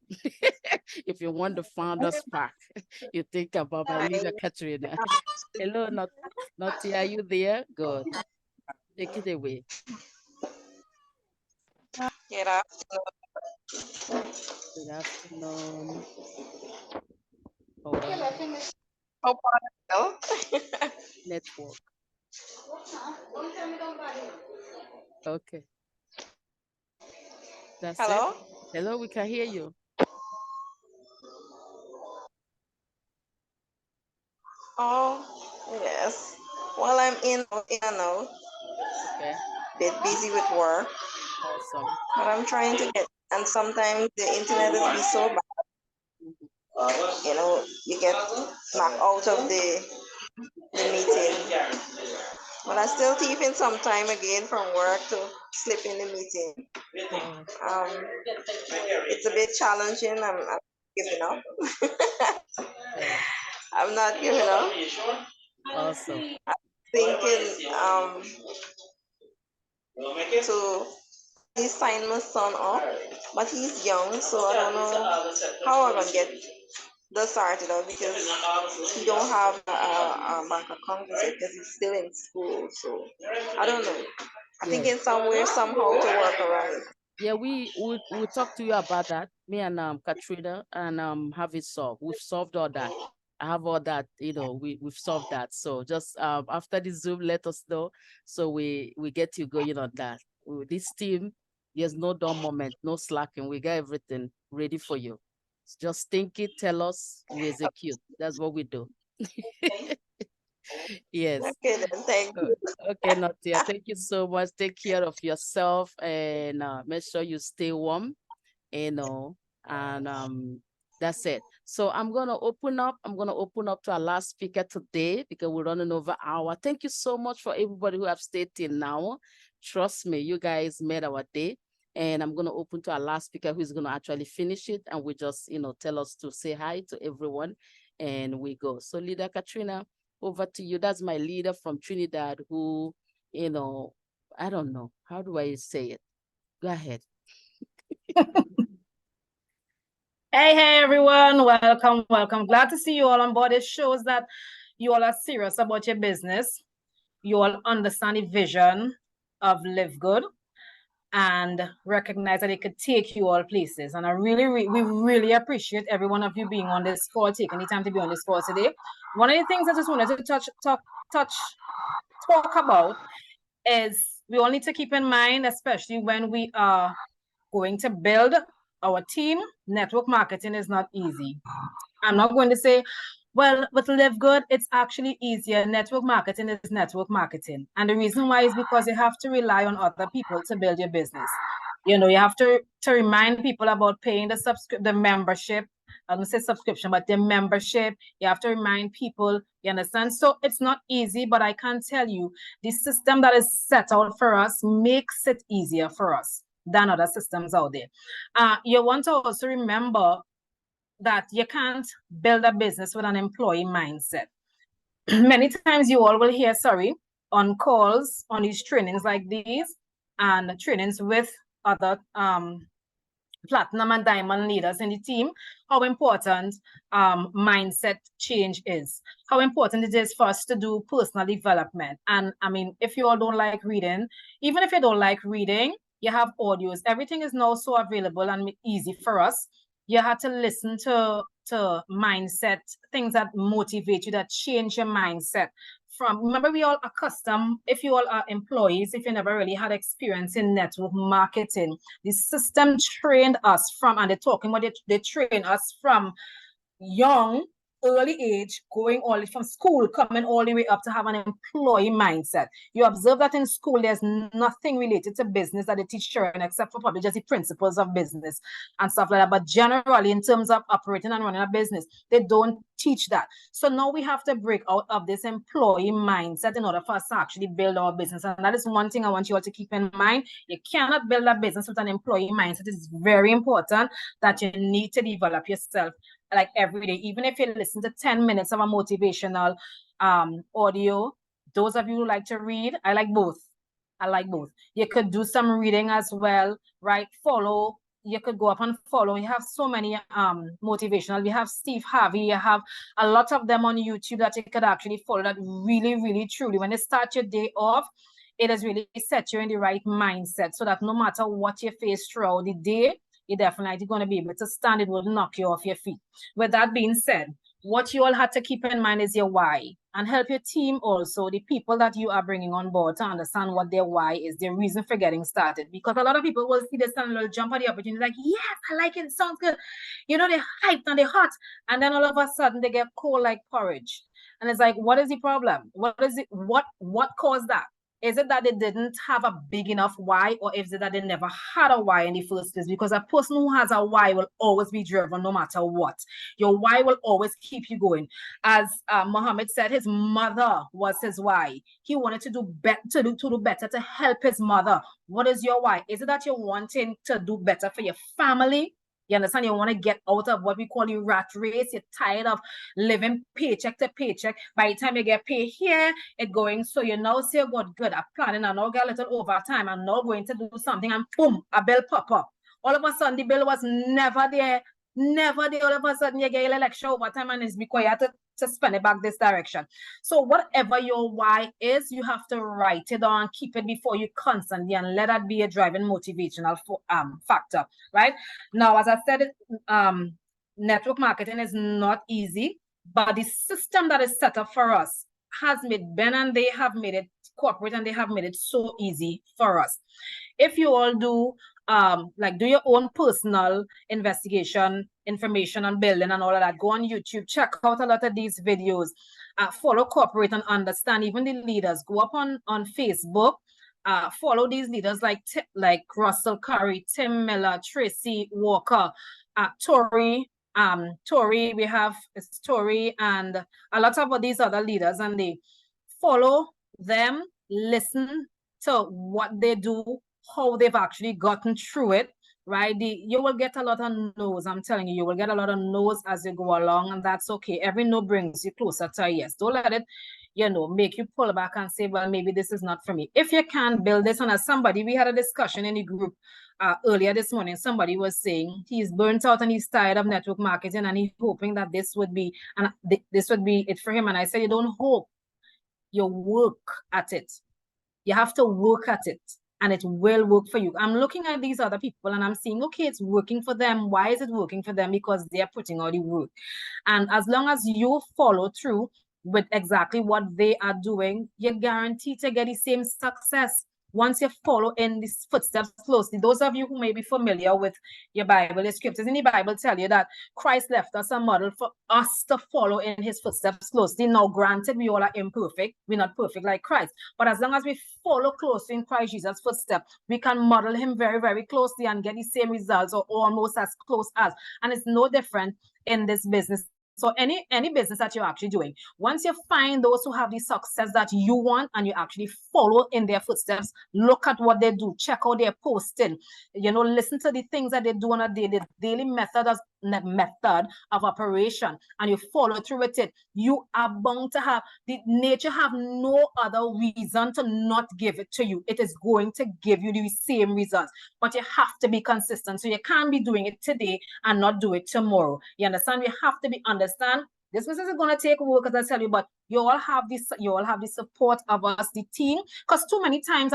If you want the founders pack, you think about my leader Katrina. Hello, Natia, are you there? Good. Take it away. Good afternoon. Good afternoon. Hold on. Hope all well. Network. Okay. That's Hello? it. Hello, we can hear you. Oh, yes. Well, I'm in and out. Okay. Bit busy with work. Awesome. But I'm trying to get, and sometimes the internet is be so bad, you know, you get knocked out of the meeting. But I still taking some time again from work to slip in the meeting. It's a bit challenging. I'm giving up. I'm not giving up. Awesome. I'm thinking to please sign my son up, but he's young, so I don't know how I'm gonna get this started out because he don't have a bank account with it because he's still in school. So I don't know. I think in some way, somehow to work around it. Yeah, we talk to you about that. Me and Katrina and have it solved. We've solved all that. I have all that, you know, we've solved that. So just after the Zoom, let us know. So we get you going on that. With this team, there's no dull moment, no slacking. We got everything ready for you. Just think it, tell us, we execute. That's what we do. Yes. Okay, then thank you. Okay, Natia, thank you so much. Take care of yourself and make sure you stay warm, you know, and that's it. So I'm gonna open up to our last speaker today because we're running over hour. Thank you so much for everybody who have stayed till now. Trust me, you guys made our day. And I'm gonna open to our last speaker who's gonna actually finish it, and we just, you know, tell us to say hi to everyone, and we go. So, Leader Katrina, over to you. That's my leader from Trinidad who, you know, I don't know, how do I say it? Go ahead. Hey, everyone. Welcome, welcome. Glad to see you all on board. It shows that you all are serious about your business. You all understand the vision of Live Good and recognize that it could take you all places. And we really appreciate every one of you being on this call, taking the time to be on this call today. One of the things I just wanted to talk about is we all need to keep in mind, especially when we are going to build our team, network marketing is not easy. I'm not going to say, well, with Live Good, it's actually easier. Network marketing is network marketing. And the reason why is because you have to rely on other people to build your business. You know, you have to remind people about paying the membership. I don't say subscription, but the membership. You have to remind people, you understand? So it's not easy, but I can tell you, the system that is set out for us makes it easier for us than other systems out there. You want to also remember that you can't build a business with an employee mindset. Many times you all will hear, on calls, on these trainings like these, and trainings with other platinum and diamond leaders in the team, how important mindset change is, how important it is for us to do personal development. And I mean, if you all don't like reading, even if you don't like reading, you have audios. Everything is now so available and easy for us. You have to listen to mindset, things that motivate you, that change your mindset. Remember, we all accustomed, if you all are employees, if you never really had experience in network marketing, the system trained us from, and they're talking about they train us from young, early age, going all from school, coming all the way up to have an employee mindset. You observe that in school, there's nothing related to business that they teach children except for probably just the principles of business and stuff like that. But generally, in terms of operating and running a business, they don't teach that. So now we have to break out of this employee mindset in order for us to actually build our business. And that is one thing I want you all to keep in mind. You cannot build a business with an employee mindset. It's very important that you need to develop yourself like every day. Even if you listen to 10 minutes of a motivational audio, those of you who like to read, I like both. You could do some reading as well, right? Follow. You could go up and follow. You have so many motivational. We have Steve Harvey. You have a lot of them on YouTube that you could actually follow that really, really, truly, when you start your day off, it has really set you in the right mindset so that no matter what you face throughout the day, you're definitely going to be able to stand. It will knock you off your feet. With that being said, what you all have to keep in mind is your why, and help your team also, the people that you are bringing on board, to understand what their why is, their reason for getting started. Because a lot of people will see this and will jump at the opportunity like, yes, I like it, sounds good. You know, they're hyped and they're hot. And then all of a sudden they get cold like porridge. And it's like, what is the problem? What is it? What caused that? Is it that they didn't have a big enough why, or is it that they never had a why in the first place? Because a person who has a why will always be driven no matter what. Your why will always keep you going. As Muhammad said, his mother was his why. He wanted to do better, to help his mother. What is your why? Is it that you're wanting to do better for your family? You understand? You want to get out of what we call the rat race. You're tired of living paycheck to paycheck. By the time you get paid here, it's going. So you now say, God, good, I'm planning, I now get a little overtime. I'm now going to do something, and boom, a bill pop up. All of a sudden, the bill was never there. Never there. All of a sudden, you get a little extra overtime, and it's required to spend it back this direction. So whatever your why is, you have to write it down, keep it before you constantly, and let that be a driving motivational factor, right? Now, as I said, network marketing is not easy, but the system that is set up for us has made Ben and they have made it corporate, and they have made it so easy for us. If you all do like do your own personal investigation, information on building and all of that, go on YouTube, check out a lot of these videos, follow corporate and understand even the leaders. Go up on Facebook, follow these leaders like Russell Curry, Tim Miller, Tracy Walker, Tori, we have Tori, and a lot of these other leaders, and they follow them, listen to what they do, how they've actually gotten through it, right? You will get a lot of no's. I'm telling you, you will get a lot of no's as you go along, and that's okay. Every no brings you closer to a yes. Don't let it, make you pull back and say, well, maybe this is not for me. If you can build this, and as somebody, we had a discussion in the group earlier this morning, somebody was saying he's burnt out and he's tired of network marketing, and he's hoping that this would be it for him. And I said, you don't hope, you work at it. You have to work at it, and it will work for you. I'm looking at these other people and I'm seeing, okay, it's working for them. Why is it working for them? Because they're putting all the work. And as long as you follow through with exactly what they are doing, you're guaranteed to get the same success. Once you follow in these footsteps closely, those of you who may be familiar with your Bible, the scriptures in the Bible tell you that Christ left us a model for us to follow in his footsteps closely. Now, granted, we all are imperfect. We're not perfect like Christ. But as long as we follow closely in Christ Jesus' footsteps, we can model him very, very closely and get the same results, or almost as close as. And it's no different in this business. So any business that you're actually doing, once you find those who have the success that you want and you actually follow in their footsteps, look at what they do, check out their posting, listen to the things that they do on a daily method of operation, and you follow through with it, you are bound to have nature have no other reason to not give it to you. It is going to give you the same results, but you have to be consistent. So you can't be doing it today and not do it tomorrow. You understand? We have to understand this business is going to take work, as I tell you, but you all have the support of us, the team, because too many times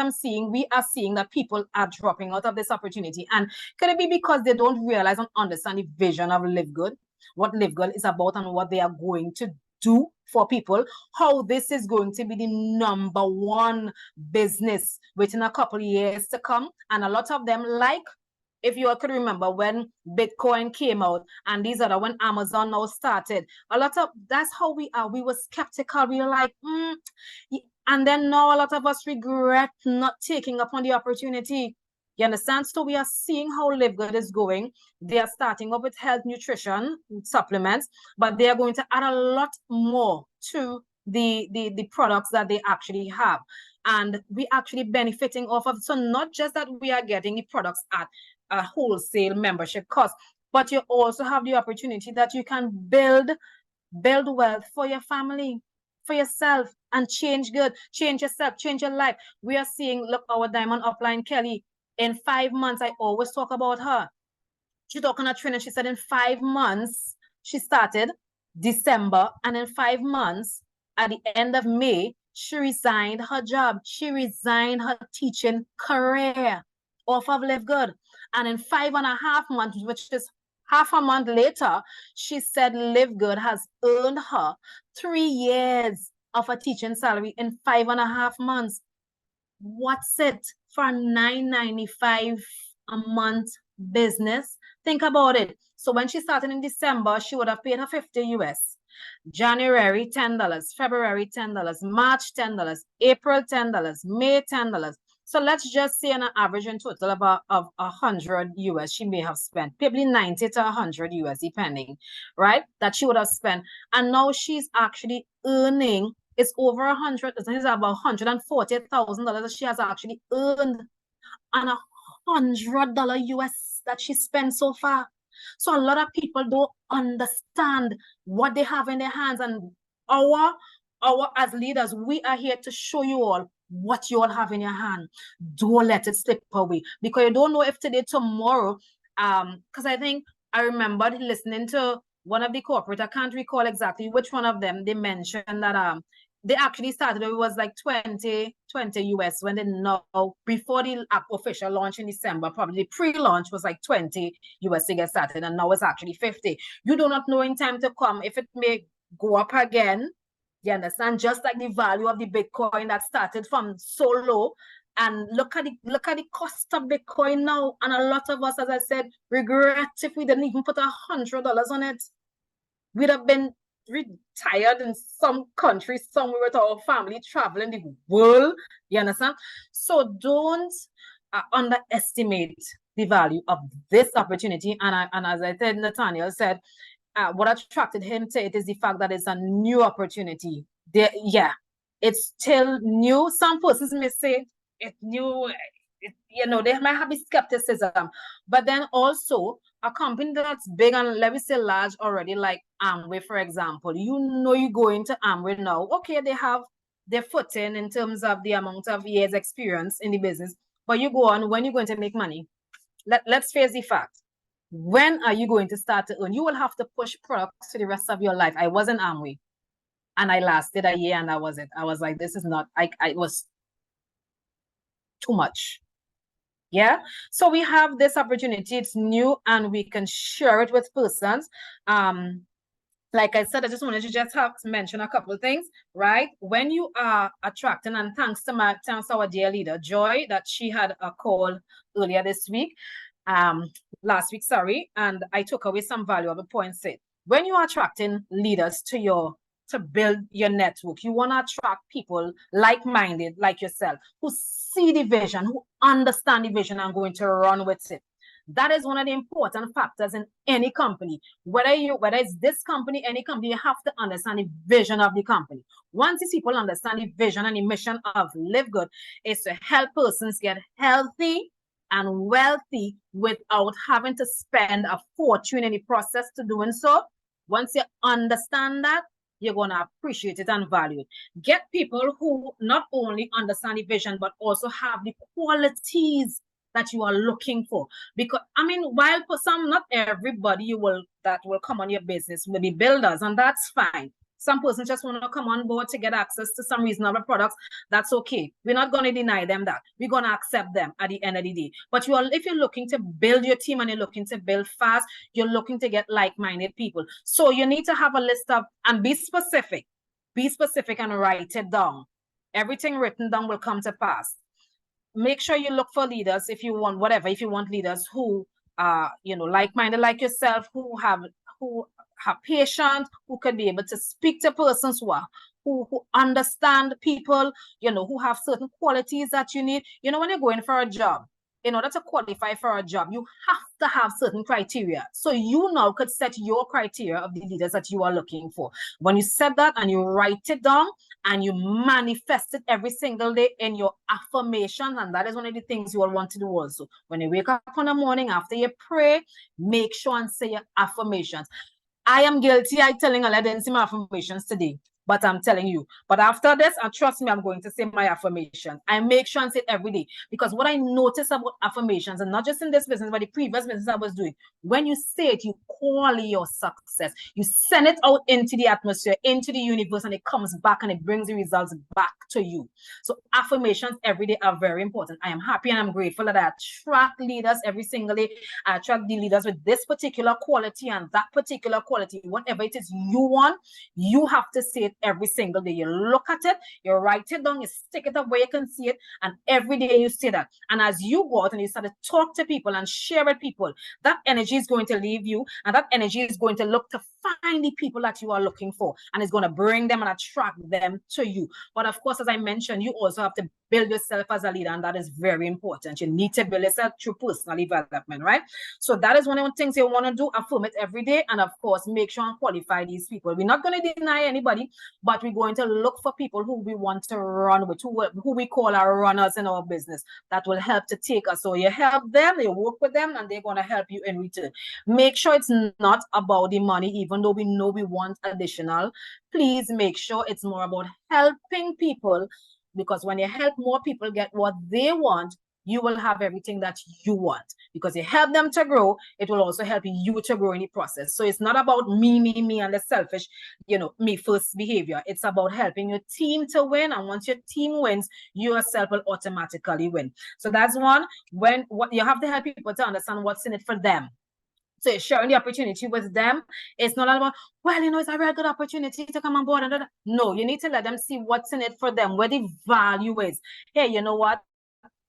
we are seeing that people are dropping out of this opportunity. And could it be because they don't realize and understand the vision of LiveGood, what LiveGood is about, and what they are going to do for people, how this is going to be the #1 business within a couple of years to come. And a lot of them, like, if you all could remember when Bitcoin came out and these other, when Amazon now started, that's how we are. We were skeptical. We were like, and then now a lot of us regret not taking up on the opportunity. You understand? So we are seeing how LiveGood is going. They are starting up with health nutrition supplements, but they are going to add a lot more to the products that they actually have. And we actually benefiting off of. So not just that we are getting the products at a wholesale membership cost, but you also have the opportunity that you can build wealth for your family, for yourself, and change yourself, change your life. We are seeing, look, our diamond upline Kelly, in 5 months, I always talk about her. She talking at training, she said in 5 months, she started December, and in 5 months, at the end of May, she resigned her job. She resigned her teaching career off of LiveGood. And in 5.5 months, which is half a month later, she said LiveGood has earned her 3 years of a teaching salary in 5.5 months. What's it for $9.95 a month business Think about it. So when she started in December, she would have paid her 50 US. January, $10. February, $10. March, $10. April, $10. May, $10. So let's just say on an average in total about of 100 US she may have spent, probably 90 to 100 US depending, right? That she would have spent. And now she's actually earning, it's over 100, it's about $140,000 that she has actually earned on $100 US that she spent so far. So a lot of people don't understand what they have in their hands, and our as leaders, we are here to show you all what you all have in your hand. Don't let it slip away, because you don't know if today, tomorrow, because I think I remembered listening to one of the corporate, I can't recall exactly which one of them, they mentioned that they actually started, it was like 20 US when they know, before the app official launch in December, probably pre-launch was like 20 US to get started, and now it's actually 50. You do not know in time to come if it may go up again. You understand? Just like the value of the Bitcoin that started from so low, and look at the cost of Bitcoin now. And a lot of us, as I said, regret if we didn't even put $100 on it. We'd have been retired in some country somewhere with our family traveling the world. You understand? So don't underestimate the value of this opportunity. And as I said, Nathaniel said, what attracted him to it is the fact that it's a new opportunity. It's still new. Some persons may say it's new. They might have a skepticism, but then also a company that's big and let me say large already, like Amway, for example, you go into Amway now, okay, they have their footing in terms of the amount of years experience in the business, but you go on, when you're going to make money, let's face the fact, when are you going to start to earn? You will have to push products for the rest of your life. I was in Amway and I lasted a year and that was it. I was like, this is not, it was too much. Yeah, so we have this opportunity, it's new, and we can share it with persons. Like I said, I just wanted to just have to mention a couple of things, right? When you are attracting, and thanks to our dear leader, Joy, that she had a call earlier this week, last week, sorry, and I took away some valuable points. When you are attracting leaders to build your network, you want to attract people like-minded, like yourself, who see the vision, who understand the vision and going to run with it. That is one of the important factors in any company. Whether it's this company, any company, you have to understand the vision of the company. Once these people understand the vision and the mission of LiveGood is to help persons get healthy and wealthy without having to spend a fortune in the process to doing so. Once you understand that, you're going to appreciate it and value it. Get people who not only understand the vision, but also have the qualities that you are looking for. Because, I mean, while for some, not everybody that will come on your business will be builders, and that's fine. Some persons just want to come on board to get access to some reasonable products. That's okay. We're not going to deny them that. We're going to accept them at the end of the day. But if you're looking to build your team and you're looking to build fast, you're looking to get like-minded people. So you need to have a list of, and be specific. Be specific and write it down. Everything written down will come to pass. Make sure you look for leaders if you want leaders who are, like-minded like yourself, who have patience, who could be able to speak to persons who understand people, who have certain qualities that you need. When you're going for a job, in order to qualify for a job, you have to have certain criteria. So you now could set your criteria of the leaders that you are looking for. When you set that and you write it down and you manifest it every single day in your affirmations, and that is one of the things you will want to do also. When you wake up in the morning, after you pray, make sure and say your affirmations. I am guilty. I telling I didn't say my affirmations today, but I'm telling you. But after this, and trust me, I'm going to say my affirmations. I make sure and say it every day, because what I notice about affirmations, and not just in this business, but the previous business I was doing, when you say it, you call your success. You send it out into the atmosphere, into the universe, and it comes back and it brings the results back to you. So affirmations every day are very important. I am happy and I'm grateful that I attract leaders every single day. I attract the leaders with this particular quality and that particular quality. Whatever it is you want, you have to say it every single day. You look at it, you write it down, you stick it up where you can see it, and every day you see that. And as you go out and you start to talk to people and share with people, that energy is going to leave you, and that energy is going to look to find the people that you are looking for, and it's going to bring them and attract them to you. But of course, as I mentioned, you also have to build yourself as a leader, and that is very important. You need to build yourself through personal development, right? So that is one of the things you want to do. Affirm it every day, and of course, make sure and qualify these people. We're not going to deny anybody, but we're going to look for people who we want to run with, who we call our runners in our business, that will help to take us. So you help them, you work with them, and they're going to help you in return. Make sure it's not about the money, even though we know we want additional. Please make sure it's more about helping people, because when you help more people get what they want, you will have everything that you want, because you help them to grow. It will also help you to grow in the process. So it's not about me, and the selfish, me first behavior. It's about helping your team to win. And once your team wins, you yourself will automatically win. So that's one. What you have to help people to understand what's in it for them. So sharing the opportunity with them. It's not all about, well, it's a very good opportunity to come on board. No, you need to let them see what's in it for them, where the value is. Hey, you know what?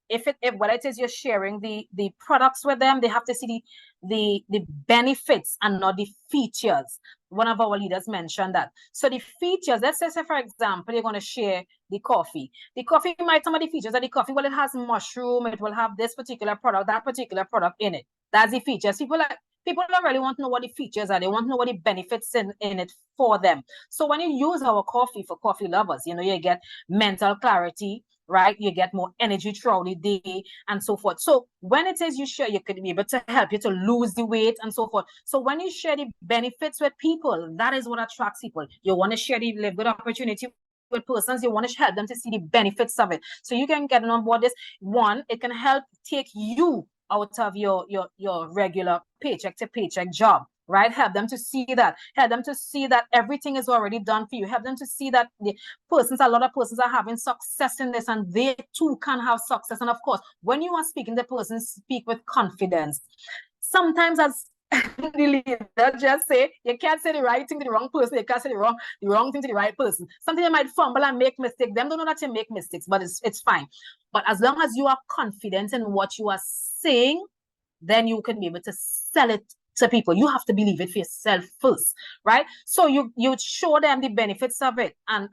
If whether it is you're sharing the products with them, they have to see the benefits and not the features. One of our leaders mentioned that. So the features, let's say for example, you're going to share the coffee. The coffee might, some of the features of the coffee, well, it has mushroom, it will have this particular product, that particular product in it. That's the features. People don't really want to know what the features are. They want to know what the benefits in it for them. So when you use our coffee for coffee lovers, you get mental clarity, right? You get more energy throughout the day and so forth. So when it is you share, you could be able to help you to lose the weight and so forth. So when you share the benefits with people, that is what attracts people. You want to share the live good opportunity with persons, you want to help them to see the benefits of it. So you can get on board this. One, it can help take you out of your regular paycheck to paycheck job, right? Help them to see that. Help them to see that everything is already done for you. Help them to see that a lot of persons are having success in this, and they too can have success. And of course, when you are speaking, the person speak with confidence. Sometimes as the leader just say, you can't say the right thing to the wrong person, you can't say the wrong thing to the right person. Sometimes you might fumble and make mistakes. Them don't know that you make mistakes, but it's fine. But as long as you are confident in what you are saying, then you can be able to sell it to people. You have to believe it for yourself first, right? So you show them the benefits of it and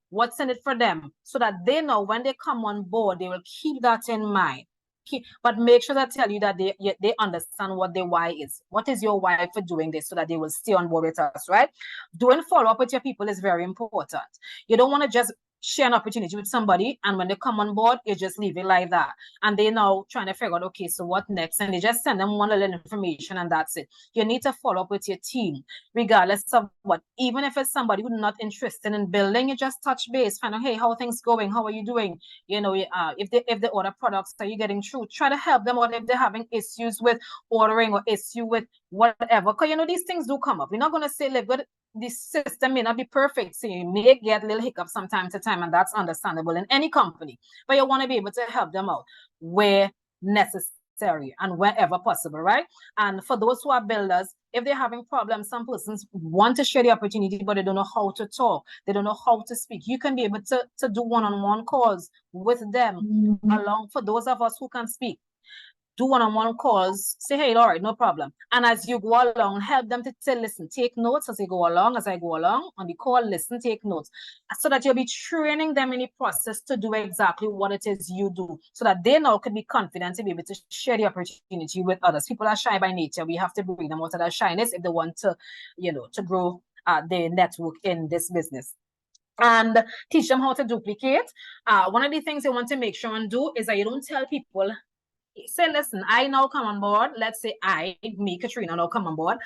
what's in it for them, so that they know when they come on board, they will keep that in mind. But make sure that tell you that they understand what their why is. What is your why for doing this, so that they will stay on board with us, right? Doing follow-up with your people is very important. You don't want to just share an opportunity with somebody, and when they come on board, you just leave it like that. And they now trying to figure out, okay, so what next? And they just send them one little information and that's it. You need to follow up with your team, regardless of what. Even if it's somebody who's not interested in building, you just touch base, find out, hey, how are things going? How are you doing? If they order products, are you getting through? Try to help them out if they're having issues with ordering or issue with whatever. Because these things do come up. We're not going to say live good. This system may not be perfect, so you may get little hiccups from time to time, and that's understandable in any company. But you want to be able to help them out where necessary and wherever possible, right? And for those who are builders, if they're having problems, some persons want to share the opportunity, but they don't know how to talk. They don't know how to speak. You can be able to do one-on-one calls with them, along for those of us who can speak. Do one-on-one calls, say, hey, all right, no problem. And as you go along, help them to listen, take notes as I go along on the call, listen, take notes, so that you'll be training them in the process to do exactly what it is you do, so that they now can be confident to be able to share the opportunity with others. People are shy by nature. We have to bring them out of that shyness if they want to, to grow their network in this business. And teach them how to duplicate. One of the things you want to make sure and do is that you don't tell people, say, listen, I now come on board. Let's say me, Katrina, now come on board.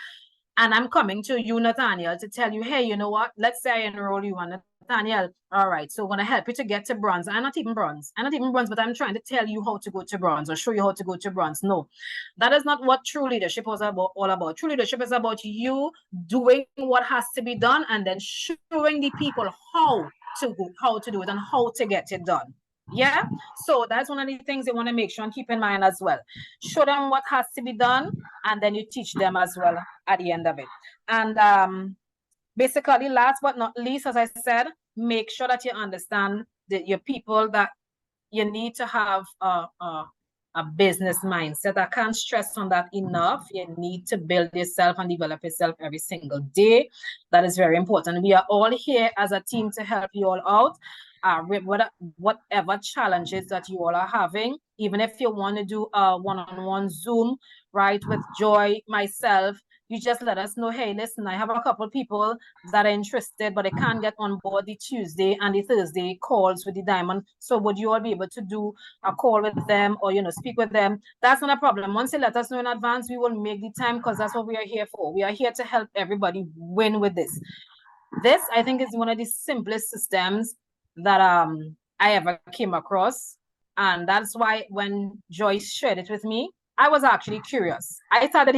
And I'm coming to you, Nathaniel, to tell you, hey, you know what? Let's say I enroll you on Nathaniel. All right, so I'm going to help you to get to bronze. I'm not even bronze, but I'm trying to tell you how to go to bronze or show you how to go to bronze. No, that is not what true leadership was all about. True leadership is about you doing what has to be done and then showing the people how to do it and how to get it done. Yeah, so that's one of the things you want to make sure and keep in mind as well. Show them what has to be done, and then you teach them as well at the end of it. And basically, last but not least, as I said, make sure that you understand that your people, that you need to have a business mindset. I can't stress on that enough. You need to build yourself and develop yourself every single day. That is very important. We are all here as a team to help you all out. Whatever challenges that you all are having, even if you want to do a one-on-one Zoom, right, with Joy, myself, you just let us know, hey, listen, I have a couple people that are interested, but they can't get on board the Tuesday and the Thursday calls with the Diamond. So would you all be able to do a call with them or, speak with them? That's not a problem. Once you let us know in advance, we will make the time, because that's what we are here for. We are here to help everybody win with this. This, I think, is one of the simplest systems that I ever came across. And that's why when Joyce shared it with me, I was actually curious. I start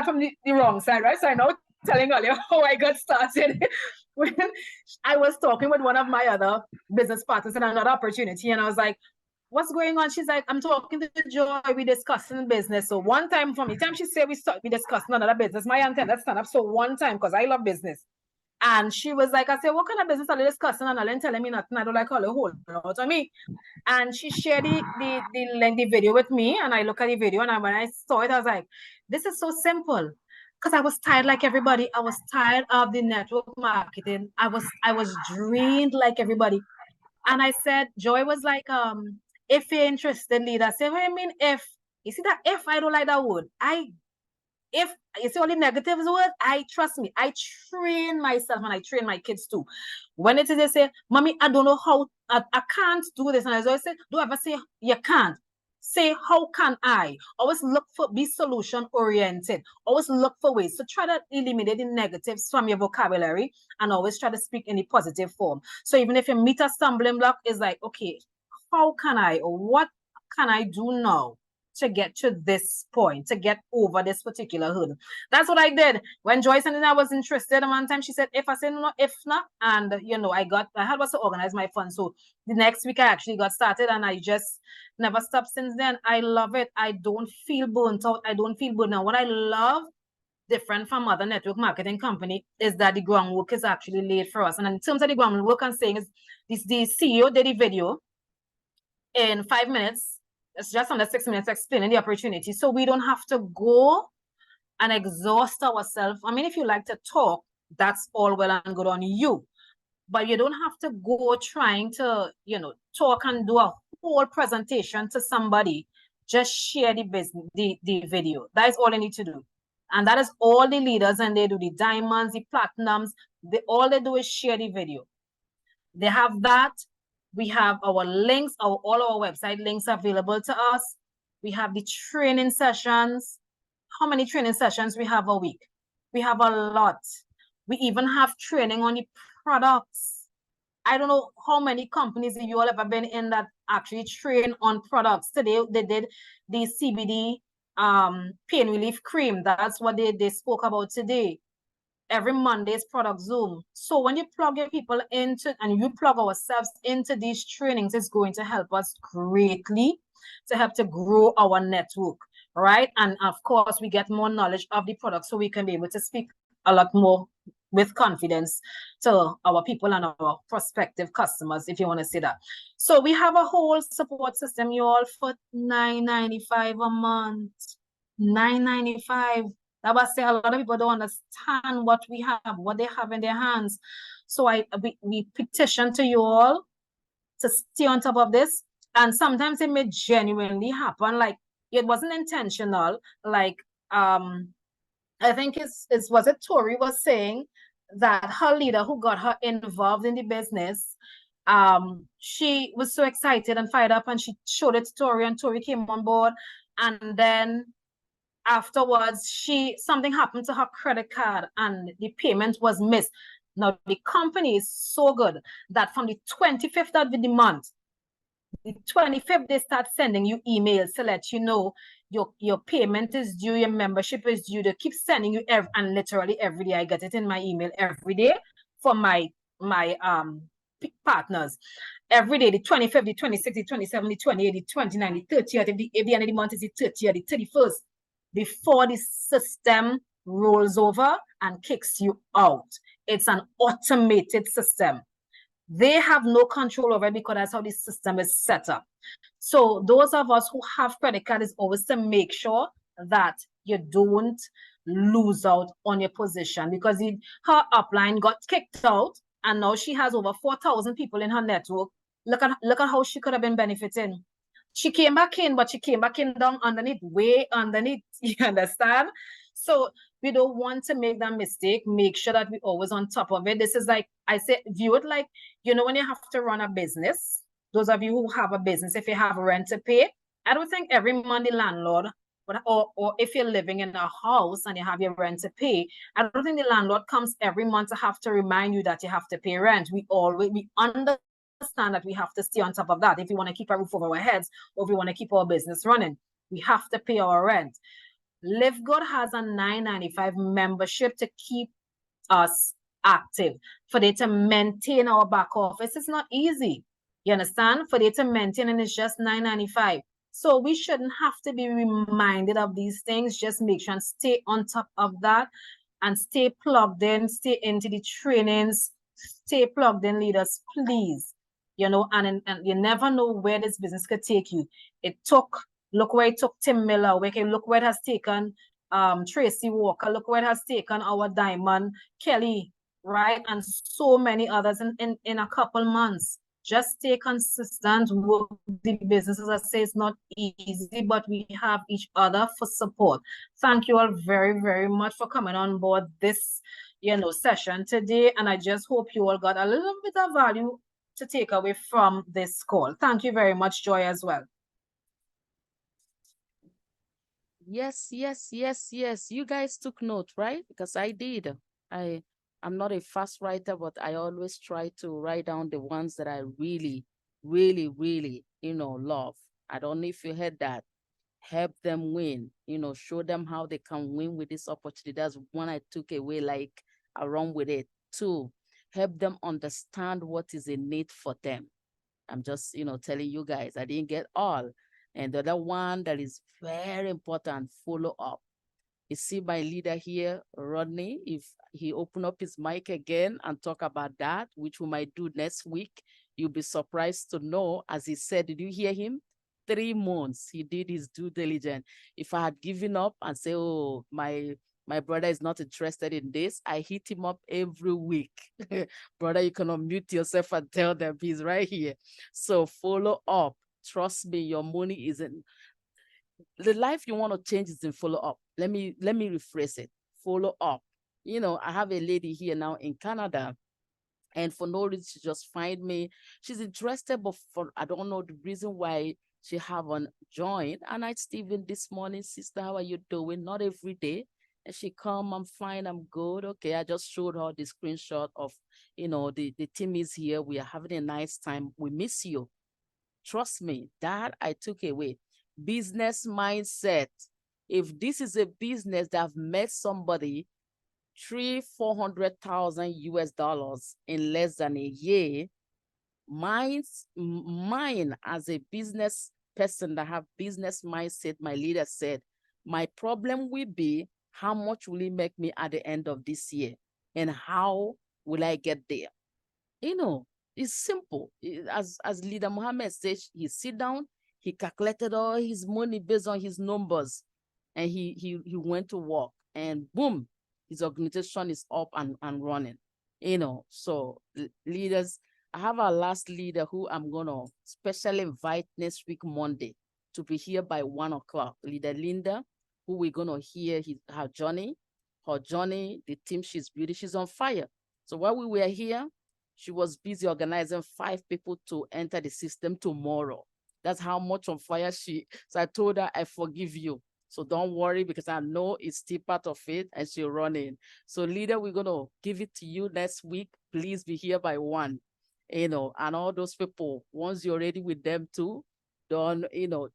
from the wrong side, right? So I know telling earlier how I got started. When I was talking with one of my other business partners in another opportunity, and I was like, what's going on? She's like, I'm talking to Joy, we discussing business. So one time, from the time she said we discussing another business, my antenna stand up. So one time, because I love business. And she was like, I said, what kind of business are they discussing? And Alan telling me nothing. I don't like all a whole lot of me. And she shared the video with me, and I look at the video, and when I saw it, I was like, this is so simple. Because I was tired like everybody. I was tired of the network marketing. I was drained like everybody. And I said, Joy was like, if you're interested, leader. I said, what do you mean if? You see that if? I don't like that word. If you see only negatives word, trust me, I train myself and I train my kids too. When it is they say, Mommy, I don't know how, I can't do this. And I always say, don't ever say you can't. Say, how can I? Always be solution oriented. Always look for ways. So try to eliminate the negatives from your vocabulary and always try to speak in a positive form. So even if you meet a stumbling block, it's like, okay, how can I, or what can I do now to get to this point, to get over this particular hurdle? That's what I did. When Joyce and I was interested, and one time she said, if, I said, no, if not, and I had to organize my fund. So the next week I actually got started, and I just never stopped since then. I love it. I don't feel burnt out. I don't feel burnt out. What I love, different from other network marketing company, is that the groundwork is actually laid for us. And in terms of the groundwork, I'm saying is the CEO did a video in 5 minutes. It's just under 6 minutes explaining the opportunity. So we don't have to go and exhaust ourselves. I mean, if you like to talk, that's all well and good on you. But you don't have to go trying to, talk and do a whole presentation to somebody. Just share the video. That is all you need to do. And that is all the leaders, and they do the diamonds, the platinums. All they do is share the video. They have that. We have our links, all our website links available to us. We have the training sessions. How many training sessions we have a week? We have a lot. We even have training on the products. I don't know how many companies you all ever been in that actually train on products. Today, they did the CBD pain relief cream. That's what they spoke about today. Every Monday's product Zoom. So when you plug your people into, and you plug ourselves into these trainings, it's going to help us greatly to help to grow our network, right? And of course, we get more knowledge of the product, so we can be able to speak a lot more with confidence to our people and our prospective customers, if you want to say that. So we have a whole support system, you all, for $9.95 a month. $9.95. That was say a lot of people don't understand what we have, what they have in their hands. So we petition to you all to stay on top of this. And sometimes it may genuinely happen, like it wasn't intentional. Like I think was it Tori was saying that her leader who got her involved in the business, she was so excited and fired up, and she showed it to Tori, and Tori came on board, and then afterwards something happened to her credit card and the payment was missed. Now the company is so good that from the 25th of the month, the 25th, they start sending you emails to let you know your payment is due, your membership is due. They keep sending you and literally every day I get it in my email every day for my partners. Every day, the 25th, the 26th, the 27th, the 28th, the 29th, the 30th, if the end of the month is the 30th, the 31st, before the system rolls over and kicks you out. It's an automated system. They have no control over it because that's how the system is set up. So those of us who have credit card is always to make sure that you don't lose out on your position, because her upline got kicked out and now she has over 4,000 people in her network. Look at how she could have been benefiting. She came back in, but she came back in down underneath, way underneath. You understand? So we don't want to make that mistake. Make sure that we're always on top of it. This is like, I say, view it like, you know, when you have to run a business, those of you who have a business, if you have rent to pay, I don't think every month the landlord, or if you're living in a house and you have your rent to pay, I don't think the landlord comes every month to have to remind you that you have to pay rent. We understand that we have to stay on top of that if we want to keep a roof over our heads, or if we want to keep our business running. We have to pay our rent. LiveGood has a $9.95 membership to keep us active, for they to maintain our back office. It's not easy. You understand? For they to maintain, and it's just $9.95. So we shouldn't have to be reminded of these things. Just make sure and stay on top of that and stay plugged in, stay into the trainings, stay plugged in, leaders, please. You know, and you never know where this business could take you. Look where it took Tim Miller. Look where it has taken Tracy Walker. Look where it has taken our Diamond Kelly, right? And so many others in a couple months. Just stay consistent, work the businesses. I say it's not easy, but we have each other for support. Thank you all very, very much for coming on board this, you know, session today. And I just hope you all got a little bit of value to take away from this call. Thank you very much, Joy, as well. Yes. You guys took note, right? Because I did. I'm not a fast writer, but I always try to write down the ones that I really, really, really, you know, love. I don't know if you heard that. Help them win, you know, show them how they can win with this opportunity. That's one I took away, like I run with it. 2, help them understand what is a need for them. I'm just, you know, telling you guys, I didn't get all. And the other one that is very important, follow up. You see my leader here, Rodney, if he open up his mic again and talk about that, which we might do next week, you'll be surprised to know, as he said, did you hear him? 3 months, he did his due diligence. If I had given up and say, oh, my brother is not interested in this, I hit him up every week. Brother, you can unmute yourself and tell them he's right here. So follow up. Trust me, your money isn't. The life you want to change is in follow up. Let me rephrase it. Follow up. You know, I have a lady here now in Canada, and for no reason, she just find me. She's interested, but for I don't know the reason why she haven't joined. And I, Stephen, this morning, sister, how are you doing? Not every day. And she come, I'm fine, I'm good. Okay, I just showed her the screenshot of, you know, the team is here. We are having a nice time. We miss you. Trust me, that I took away. Business mindset. If this is a business that have met somebody 300,000-400,000 US dollars in less than a year, mine as a business person that have business mindset, my leader said, my problem will be how much will it make me at the end of this year, and how will I get there? You know, it's simple. As leader Mohammed says, he sit down, he calculated all his money based on his numbers, and he went to work, and boom, his organization is up and running. You know, so leaders, I have our last leader who I'm gonna specially invite next week Monday to be here by 1 o'clock. Leader Linda, who we're gonna hear her journey, the team she's building. She's on fire. So while we were here, she was busy organizing 5 people to enter the system tomorrow. That's how much on fire she. So I told her, I forgive you. So don't worry, because I know it's still part of it and she'll run in. So leader, we're going to give it to you next week. Please be here by 1, you know, and all those people, once you're ready with them too, don't, you know,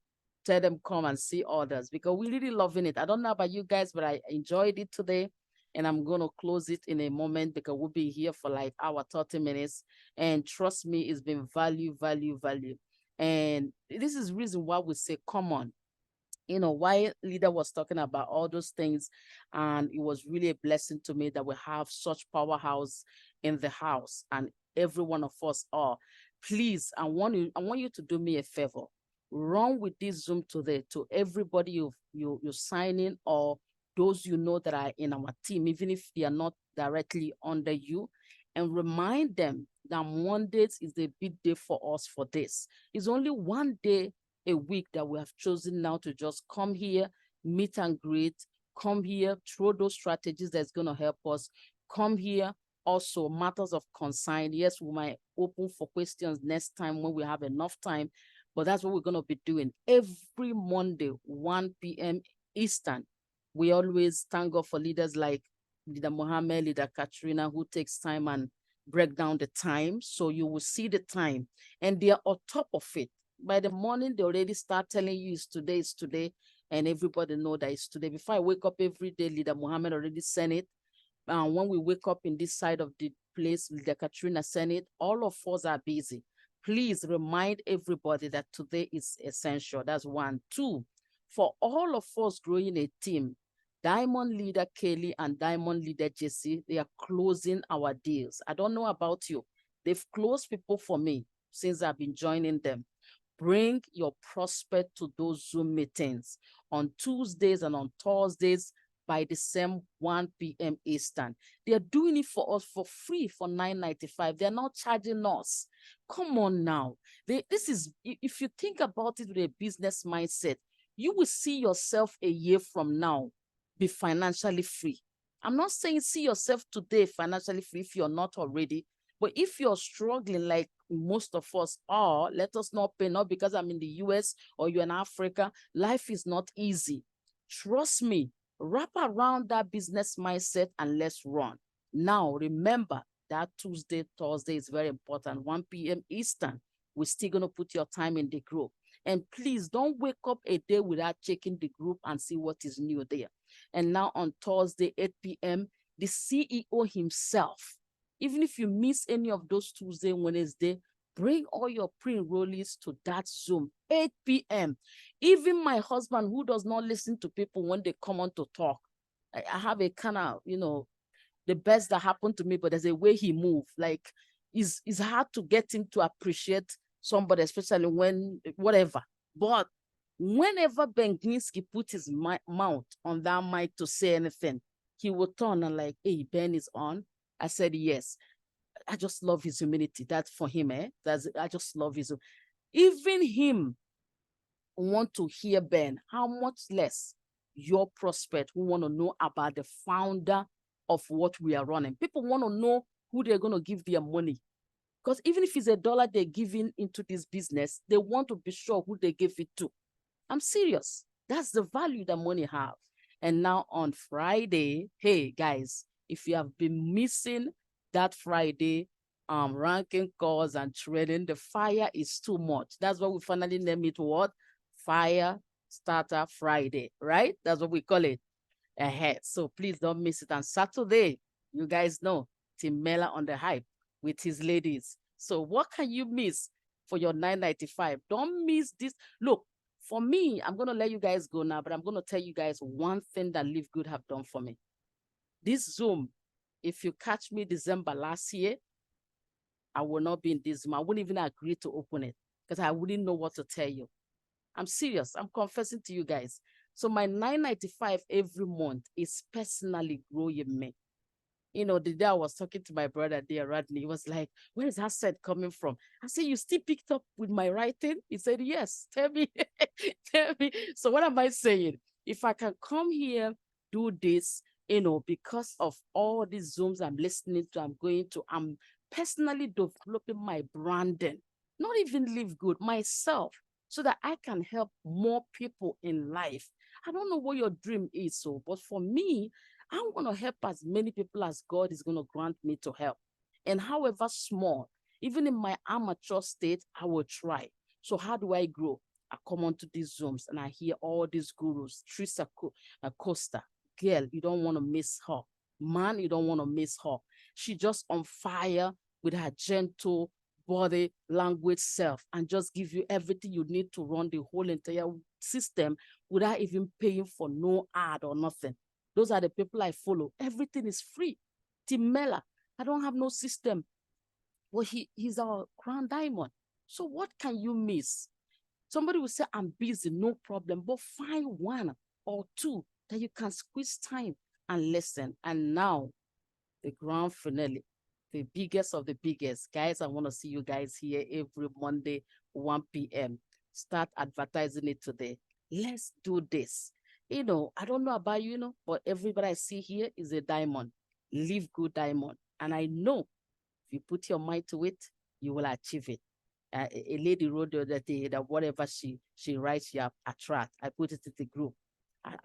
tell them come and see others, because we're really loving it. I don't know about you guys, but I enjoyed it today. And I'm going to close it in a moment, because we'll be here for like our 30 minutes. And trust me, it's been value. And this is the reason why we say, come on. Why leader was talking about all those things, and it was really a blessing to me that we have such powerhouse in the house, and every one of us are. Please, I want you to do me a favor. Run with this Zoom today to everybody you sign in, or those that are in our team, even if they are not directly under you, and remind them that Mondays is a big day for us for this. It's only one day a week that we have chosen now to just come here, meet and greet, come here, throw those strategies that's going to help us, come here. Also, matters of concern. Yes, we might open for questions next time when we have enough time, but that's what we're going to be doing every Monday, 1 p.m. Eastern. We always thank God for leaders like Leader Mohammed, Leader Katrina, who takes time and break down the time. So you will see the time, and they are on top of it. By the morning, they already start telling you it's today, and everybody know that it's today. Before I wake up every day, Leader Mohammed already sent it. When we wake up in this side of the place, Leader Katrina sent it. All of us are busy. Please remind everybody that today is essential. That's one. Two, for all of us growing a team, Diamond Leader Kelly and Diamond Leader Jesse, they are closing our deals. I don't know about you. They've closed people for me since I've been joining them. Bring your prospect to those Zoom meetings on Tuesdays and on Thursdays by the same 1 p.m. Eastern. They are doing it for us for free for $9.95. They're not charging us. Come on now. This is, if you think about it with a business mindset, you will see yourself a year from now be financially free. I'm not saying see yourself today financially free if you're not already, but if you're struggling like most of us are, let us not pay, not because I'm in the US or you're in Africa. Life is not easy. Trust me, wrap around that business mindset and let's run. Now, remember that Tuesday, Thursday is very important, 1 p.m. Eastern. We're still going to put your time in the group. And please don't wake up a day without checking the group and see what is new there. And now on Thursday, 8 p.m., the CEO himself, even if you miss any of those Tuesday, Wednesday, bring all your pre-enrollees to that Zoom, 8 p.m. Even my husband, who does not listen to people when they come on to talk, I have a kind of, the best that happened to me, but there's a way he moved. Like, it's hard to get him to appreciate somebody, especially when, whatever. But whenever Ben Glinsky put his mouth on that mic to say anything, he would turn and like, hey, Ben is on. I said, yes. I just love his humility. That's for him, eh? I just love his. Even him want to hear Ben, how much less your prospect who want to know about the founder of what we are running. People want to know who they're going to give their money. Because even if it's $1 they're giving into this business, they want to be sure who they give it to. I'm serious. That's the value that money have. And now on Friday, hey guys, if you have been missing that Friday ranking calls and trading, the fire is too much. That's why we finally name it what? Fire Starter Friday, right? That's what we call it. Ahead. So please don't miss it. On Saturday, you guys know, Tim Mela on the hype with his ladies. So what can you miss for your $9.95? Don't miss this. Look, for me, I'm going to let you guys go now, but I'm going to tell you guys one thing that LiveGood have done for me. This Zoom, if you catch me December last year, I will not be in this Zoom. I wouldn't even agree to open it because I wouldn't know what to tell you. I'm serious. I'm confessing to you guys. So my $9.95 every month is personally growing me. The day I was talking to my brother there, Rodney, he was like, where is that set coming from? I said, you still picked up with my writing? He said, yes, tell me, tell me. So what am I saying? If I can come here, do this, because of all these Zooms I'm listening to, I'm personally developing my branding, not even LiveGood, myself, so that I can help more people in life. I don't know what your dream is, but for me, I want to help as many people as God is going to grant me to help. And however small, even in my amateur state, I will try. So how do I grow? I come onto these Zooms and I hear all these gurus. Trisha Costa, girl, you don't want to miss her. Man, you don't want to miss her. She just on fire with her gentle body language self and just give you everything you need to run the whole entire system without even paying for no ad or nothing. Those are the people I follow. Everything is free. Tim Miller, I don't have no system. Well, he's our crown diamond. So what can you miss? Somebody will say, I'm busy, no problem, but find one or two that you can squeeze time and listen. And now, the grand finale, the biggest of the biggest. Guys, I want to see you guys here every Monday, 1 p.m. Start advertising it today. Let's do this. I don't know about you, but everybody I see here is a diamond. Live good diamond. And I know if you put your mind to it, you will achieve it. A lady wrote the other day that whatever she writes, you attract. I put it in the group.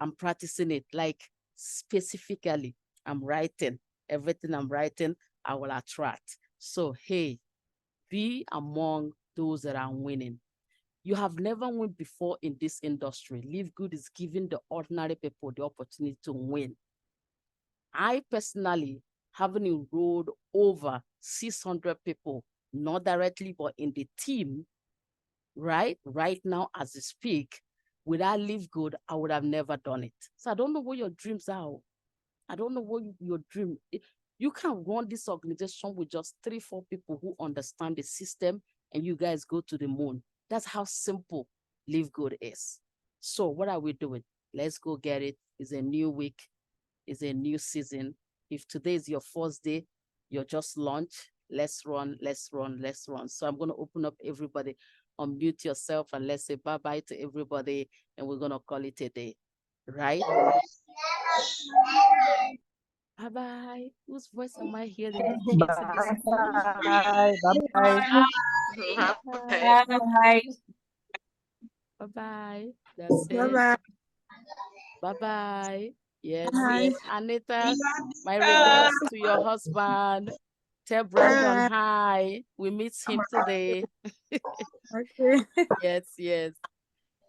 I'm practicing it, like specifically. I'm writing. Everything I'm writing, I will attract. So, hey, be among those that are winning. You have never won before in this industry. Live Good is giving the ordinary people the opportunity to win. I personally haven't enrolled over 600 people, not directly, but in the team, right now as we speak. Without Live Good, I would have never done it. So I don't know what your dreams are. I don't know what your dream. You can run this organization with just 3-4 people who understand the system, and you guys go to the moon. That's how simple Live Good is. So what are we doing? Let's go get it. It's a new week. It's a new season. If today is your first day, you're just launched. Let's run, let's run, let's run. So I'm going to open up everybody. Unmute yourself and let's say bye-bye to everybody, and we're going to call it a day, right? Bye-bye. Whose voice am I hearing? The kids in the school? Bye. Bye. Bye. Bye-bye. That's it. Bye-bye. Bye-bye. Yes. Bye. Anita, my regards to your husband. Tell Brandon Bye. hi. We meet him today. Okay. Yes.